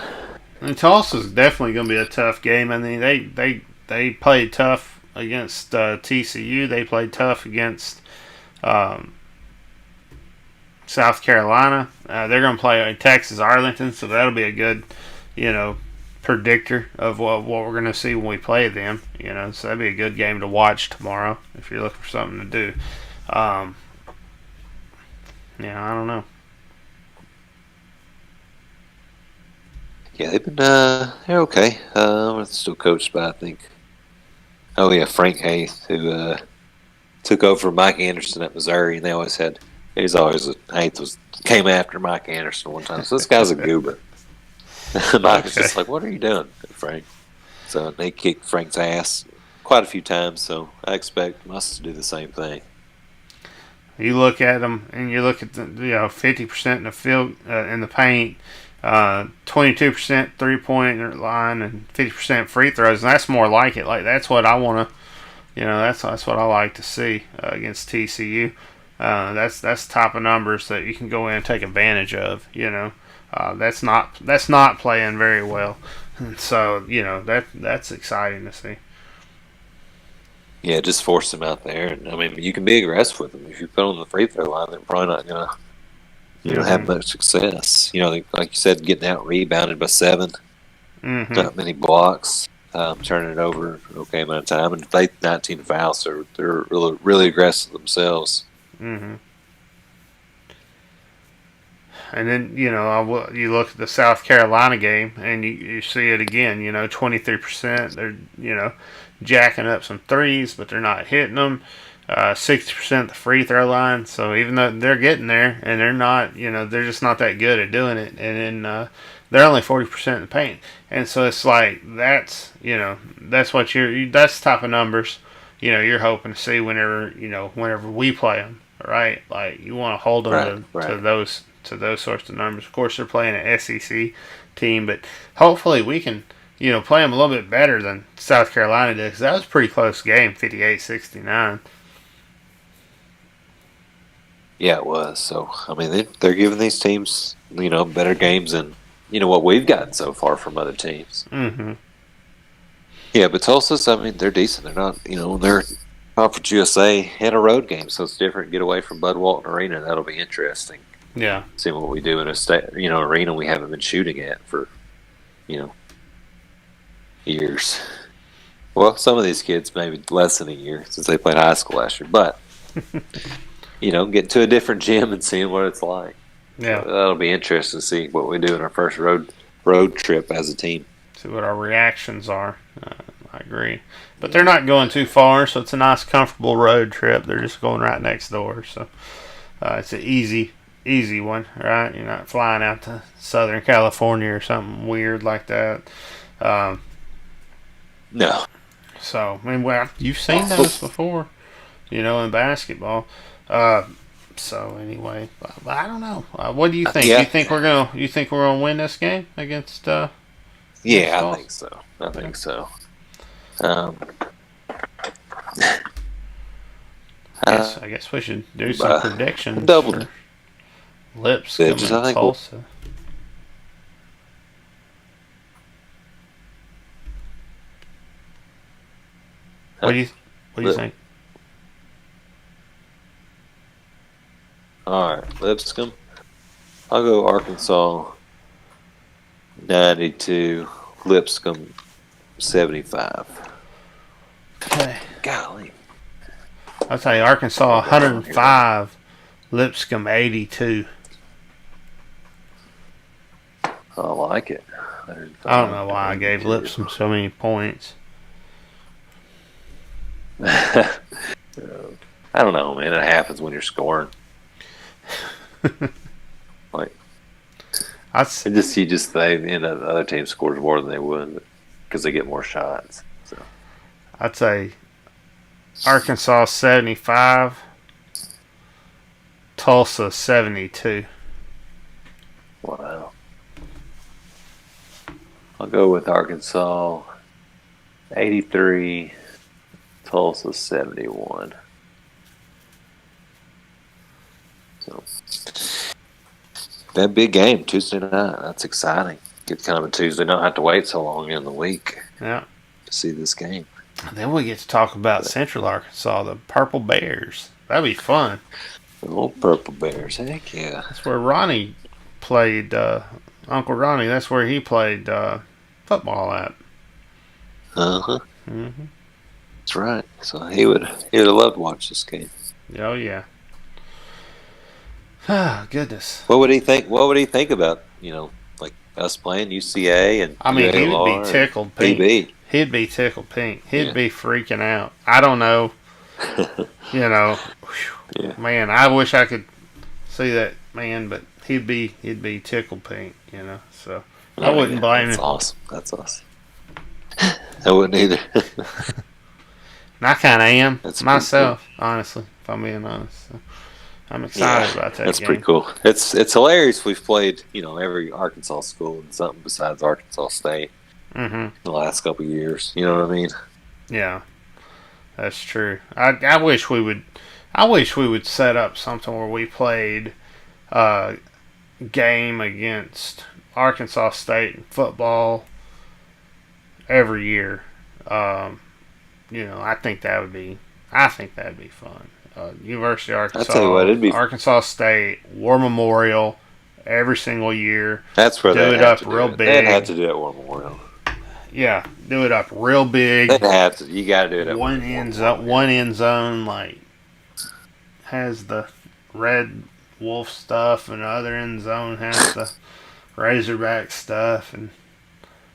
S2: And Tulsa's definitely going to be a tough game. I mean, they played tough against TCU. They played tough against South Carolina. They're going to play Texas Arlington, so that'll be a good, predictor of what we're going to see when we play them. So that'd be a good game to watch tomorrow if you're looking for something to do. I don't know.
S1: Yeah, they've been they're okay. It's still coached by, I think. Oh yeah, Frank Haith, who took over for Mike Anderson at Missouri, and Haith came after Mike Anderson one time. So this guy's a goober. Mike was just like, "What are you doing, Frank?" So they kicked Frank's ass quite a few times. So I expect us to do the same thing.
S2: You look at them, and you look at the 50% in the field in the paint. 22% 3-point line and 50% free throws, and that's more like it. Like that's what I want to, that's what I like to see against TCU. That's type of numbers that you can go in and take advantage of. That's not playing very well, so that's exciting to see.
S1: Yeah, just force them out there, and you can be aggressive with them. If you put them on the free throw line, they're probably not gonna. Have much success. Like you said, getting out rebounded by 7.
S2: Mm-hmm.
S1: Not many blocks. Turning it over okay amount of time. And they 19 fouls, so they're really, really aggressive themselves.
S2: Mm-hmm. And then, you look at the South Carolina game, and you see it again, 23%. They're, jacking up some threes, but they're not hitting them. 60% the free throw line. So even though they're getting there, and they're not, they're just not that good at doing it. And then they're only 40% in the paint. And so it's like that's that's what that's the type of numbers you're hoping to see whenever we play them, right? Like you want to hold them to those sorts of numbers. Of course, they're playing an SEC team, but hopefully we can, play them a little bit better than South Carolina did, because that was a pretty close game, 58-69.
S1: Yeah, it was. So, I mean, they're giving these teams, better games than, what we've gotten so far from other teams.
S2: Mm-hmm.
S1: Yeah, but Tulsa's, I mean, they're decent. They're not, they're Conference USA and a road game, so it's different. Get away from Bud Walton Arena. That'll be interesting.
S2: Yeah.
S1: See what we do in a arena we haven't been shooting at for, years. Well, some of these kids maybe less than a year since they played high school last year, but get to a different gym and seeing what it's like.
S2: Yeah,
S1: so that'll be interesting to see what we do in our first road trip as a team.
S2: See what our reactions are. I agree, but they're not going too far, so it's a nice, comfortable road trip. They're just going right next door, so it's an easy one, right? You're not flying out to Southern California or something weird like that.
S1: No.
S2: So, I mean, you've seen those before, in basketball. So anyway, I don't know. What do you think?
S1: Yeah.
S2: You think we're gonna win this game against?
S1: Yeah, I think so. I think so.
S2: I guess we should do some predictions.
S1: Double
S2: Lipscomb and Tulsa. What do you think?
S1: All right, Lipscomb. I'll go Arkansas 92, Lipscomb 75.
S2: Okay.
S1: Golly.
S2: I'll tell you, Arkansas 105, Lipscomb 82.
S1: I like it.
S2: I don't know why I gave Lipscomb so many points.
S1: I don't know, man. It happens when you're scoring. Like, you just say the other team scores more than they would because they get more shots. So
S2: I'd say Arkansas 75, Tulsa 72.
S1: Wow. I'll go with Arkansas 83, Tulsa 71. So that big game Tuesday night, that's exciting. Get kind of a Tuesday night, not have to wait so long in the week.
S2: Yeah.
S1: To see this game.
S2: And then we get to talk about Central Arkansas, the Purple Bears. That'd be fun.
S1: The old Purple Bears, heck yeah.
S2: That's where Ronnie played, Uncle Ronnie, that's where he played football at.
S1: Uh-huh.
S2: Mm-hmm.
S1: That's right. So he would have loved to watch this game.
S2: Oh, yeah. Ah, goodness.
S1: What would he think? What would he think about, like us playing UCA and
S2: I mean, he would be tickled pink. He'd be tickled pink. He'd be freaking out. I don't know. Yeah. Man, I wish I could see that man, but he'd be tickled pink, So I wouldn't blame him.
S1: That's awesome. I wouldn't either.
S2: And I kind of am myself, honestly, if I'm being honest. So I'm excited about that.
S1: That's
S2: game.
S1: pretty cool. It's hilarious. We've played, every Arkansas school in something besides Arkansas State the last couple of years. You know what I mean?
S2: Yeah, that's true. I wish we would set up something where we played a game against Arkansas State in football every year. I think that'd be fun. University of Arkansas,
S1: I tell you what, it'd be
S2: Arkansas State War Memorial every single year.
S1: That's where
S2: do it up real big.
S1: They'd have to do it at War Memorial.
S2: Yeah, do it up real big.
S1: They'd have to. You got to do it at
S2: one end zone, like has the red wolf stuff, and the other end zone has the Razorback stuff, and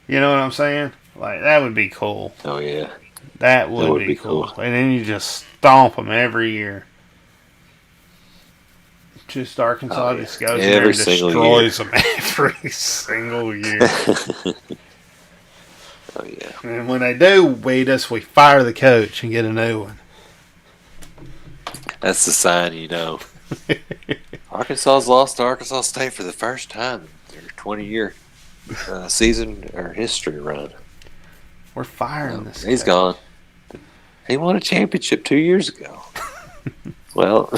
S2: you know what I'm saying? Like that would be cool.
S1: Oh yeah.
S2: That would be cool. And then you just stomp them every year. Just Arkansas just goes in there and destroys them every single year.
S1: Oh, yeah.
S2: And when they do beat us, we fire the coach and get a new one.
S1: That's the sign, Arkansas's lost to Arkansas State for the first time in their 20-year season or history run.
S2: We're firing this.
S1: He's gone. He won a championship 2 years ago. Well,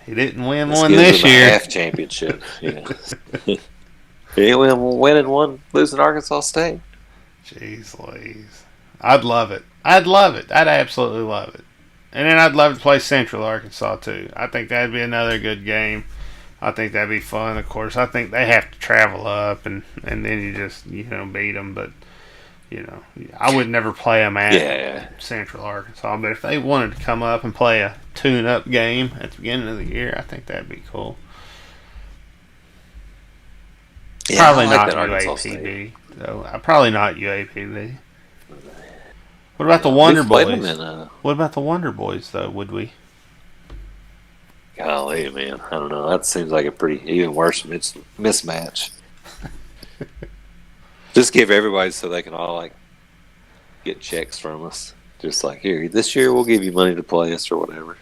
S2: he didn't win one this year.
S1: Half championship. Yeah. He didn't win one, losing Arkansas State.
S2: Jeez Louise. I'd love it. I'd absolutely love it. And then I'd love to play Central Arkansas too. I think that'd be another good game. I think that'd be fun. Of course, I think they have to travel up, and then you just beat them. But I would never play them at Central Arkansas. But if they wanted to come up and play a tune-up game at the beginning of the year, I think that'd be cool.
S1: Yeah,
S2: probably
S1: like
S2: not UAPB. though. Probably not UAPB. What about the Wonder Boys? What about the Wonder Boys, though? Would we?
S1: Golly, man. I don't know. That seems like a pretty even worse mismatch. Just give everybody so they can all get checks from us. Just like, here, this year we'll give you money to play us or whatever.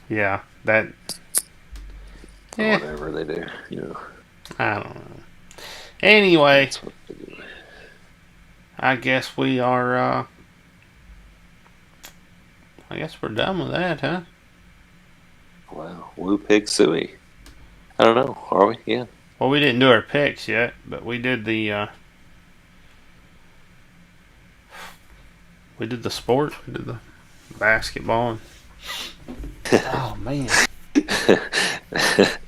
S2: Yeah, that.
S1: Or whatever they do,
S2: I don't know. Anyway, I guess we are. I guess we're done with that, huh?
S1: Wow, woo pig suey. I don't know. Are we? Yeah.
S2: Well, we didn't do our picks yet, but we did the. We did the sport. We did the basketball. Oh man.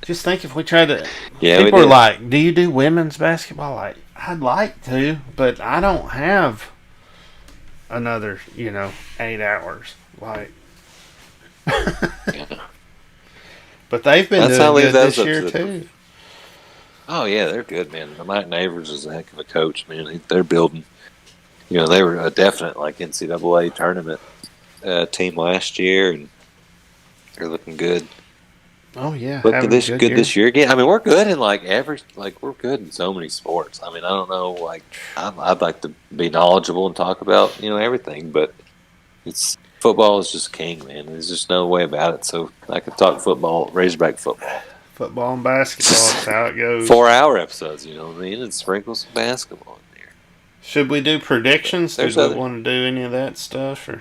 S2: Just think if we tried to.
S1: Yeah,
S2: people are like, "Do you do women's basketball?" Like, I'd like to, but I don't have another, 8 hours. Like,
S1: yeah.
S2: But they've been doing good this year too.
S1: Oh yeah, they're good, man. Mike Neighbors is a heck of a coach, man. They're building. They were a definite NCAA tournament team last year, and they're looking good.
S2: Oh yeah,
S1: looking good this year again. I mean, we're good in we're good in so many sports. I mean, I don't know, I'd like to be knowledgeable and talk about everything, but football is just king, man. There's just no way about it. So I could talk football, Razorback football.
S2: Football and basketball, that's how it goes.
S1: 4-hour episodes, you know what I mean? And sprinkle some basketball in there.
S2: Should we do predictions? Do we want to do any of that stuff? Or?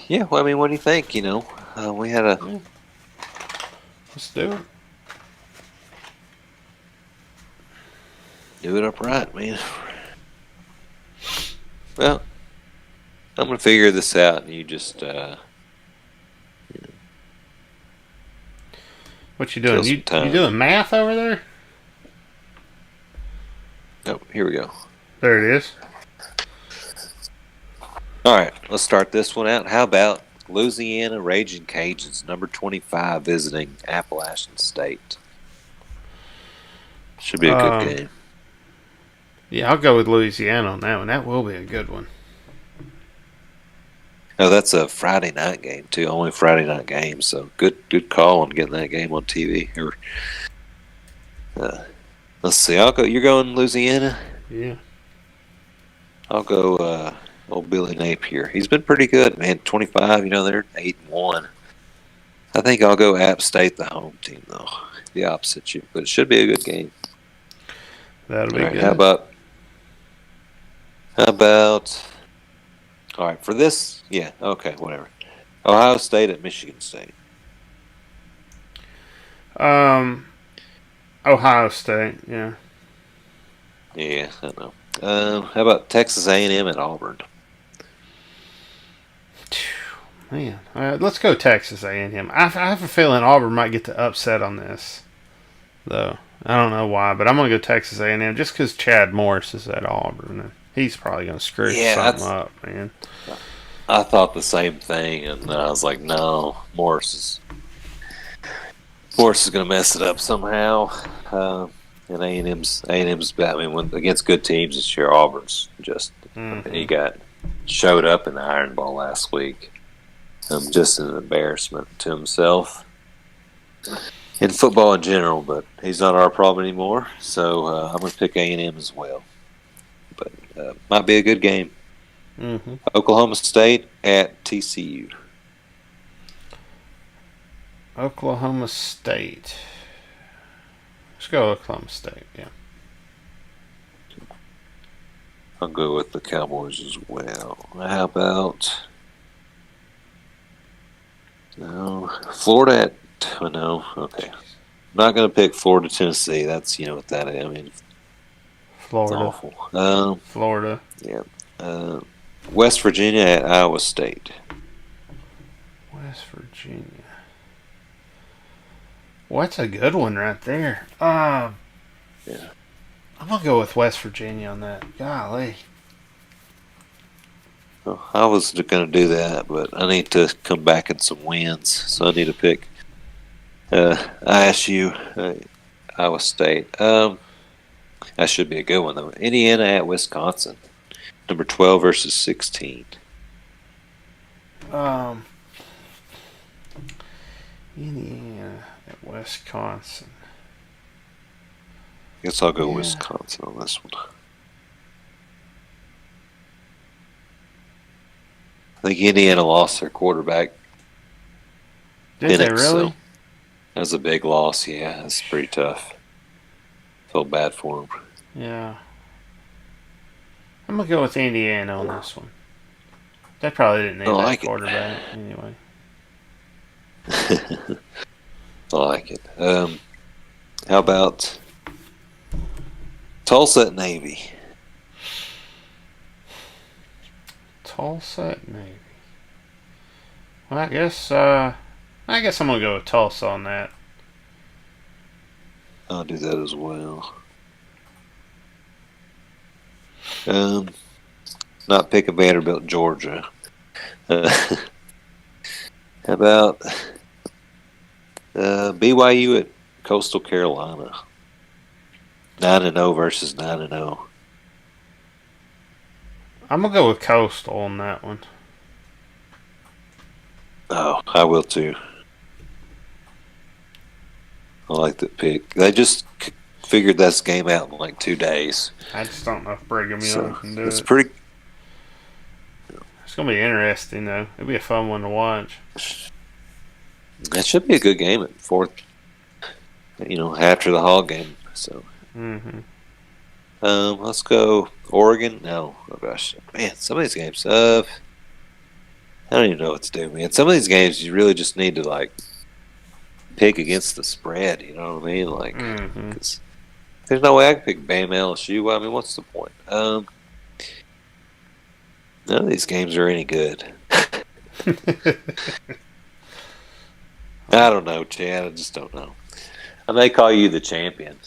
S1: Yeah, well, I mean, what do you think? We had a...
S2: Yeah. Let's do it.
S1: Do it upright, man. Well, I'm going to figure this out, and you just...
S2: What you doing? You doing math over there?
S1: Oh, here we go.
S2: There it is.
S1: All right, let's start this one out. How about Louisiana Raging Cajuns, number 25, visiting Appalachian State? Should be a good game.
S2: Yeah, I'll go with Louisiana on that one. That will be a good one.
S1: No, that's a Friday night game too. Only Friday night game, so good call on getting that game on TV. Let's see. I'll go. You're going Louisiana?
S2: Yeah.
S1: I'll go. Old Billy Napier. He's been pretty good, man. 25. They're 8-1. I think I'll go App State, the home team, though. The opposite you, but it should be a good game.
S2: That'll be good.
S1: How about? All right, for this, yeah, okay, whatever. Ohio State at Michigan State.
S2: Ohio State, yeah.
S1: Yeah, I know. How about Texas A&M at Auburn?
S2: Man, let's go Texas A&M. I have a feeling Auburn might get the upset on this, though. I don't know why, but I'm going to go Texas A&M just because Chad Morris is at Auburn. He's probably going to screw something up, man.
S1: I thought the same thing, and I was like, no, Morris is going to mess it up somehow. And A&M's against good teams this year, Auburn's just he showed up in the Iron Bowl last week. Just an embarrassment to himself in football in general, but he's not our problem anymore. So I'm going to pick A&M as well. But might be a good game.
S2: Mm-hmm.
S1: Oklahoma State at TCU.
S2: Oklahoma State. Let's go Oklahoma State. Yeah.
S1: I'll go with the Cowboys as well. How about no Florida at no? Okay, I'm not going to pick Florida, Tennessee. That's what that is. I mean,
S2: Florida.
S1: it's awful.
S2: Florida.
S1: Yeah. West Virginia at Iowa State.
S2: West Virginia. What's a good one right there?
S1: Yeah.
S2: I'm gonna go with West Virginia on that. Golly.
S1: Well, I was going to do that, but I need to come back in some wins, so I need to pick ISU, Iowa State. That should be a good one though. Indiana at Wisconsin, number 12 versus 16.
S2: Indiana at Wisconsin.
S1: I guess I'll go Wisconsin on this one. I think Indiana lost their quarterback.
S2: Did they really?
S1: So that was a big loss. Yeah, it's pretty tough. Felt bad for them.
S2: Yeah. I'm going to go with Indiana on this one. They probably didn't need that quarterback anyway.
S1: I like it. How about Tulsa at Navy?
S2: Tulsa at Navy. Well, I guess I'm gonna go with Tulsa on that.
S1: I'll do that as well. Not picking Vanderbilt, Georgia. How about BYU at Coastal Carolina? 9-0 versus 9-0.
S2: I'm gonna go with Coastal on that one.
S1: Oh, I will too. I like that pick. They just figured this game out in like 2 days.
S2: I just don't know if Brigham Young can do it.
S1: Pretty.
S2: It's gonna be interesting though. It'll be a fun one to watch.
S1: That should be a good game at fourth. After the Hog game. So.
S2: Mm-hmm.
S1: Let's go Oregon. No, oh gosh, man, some of these games. I don't even know what to do, man. Some of these games you really just need to like pick against the spread. You know what I mean? Like, cause there's no way I can pick Bama LSU. Well, I mean, what's the point? None of these games are any good. I don't know, Chad. I just don't know. I may call you the champion.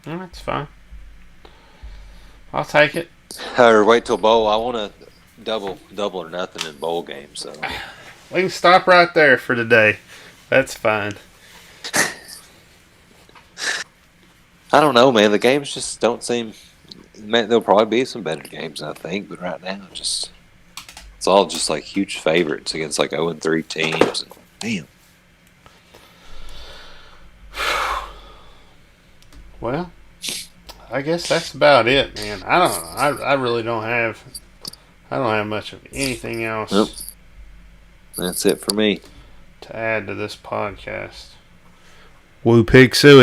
S2: Oh, that's fine. I'll take it.
S1: Or wait till bowl. I want to double or nothing in bowl games. So
S2: we can stop right there for today. That's fine.
S1: I don't know, man. The games just don't seem. Man, there'll probably be some better games, I think, but right now, it's all just like huge favorites against like 0-3 teams. And, damn.
S2: Well, I guess that's about it, man. I don't know. I really don't have. I don't have much of anything else.
S1: Nope. That's it for me.
S2: To add to this podcast. Woo pig suey.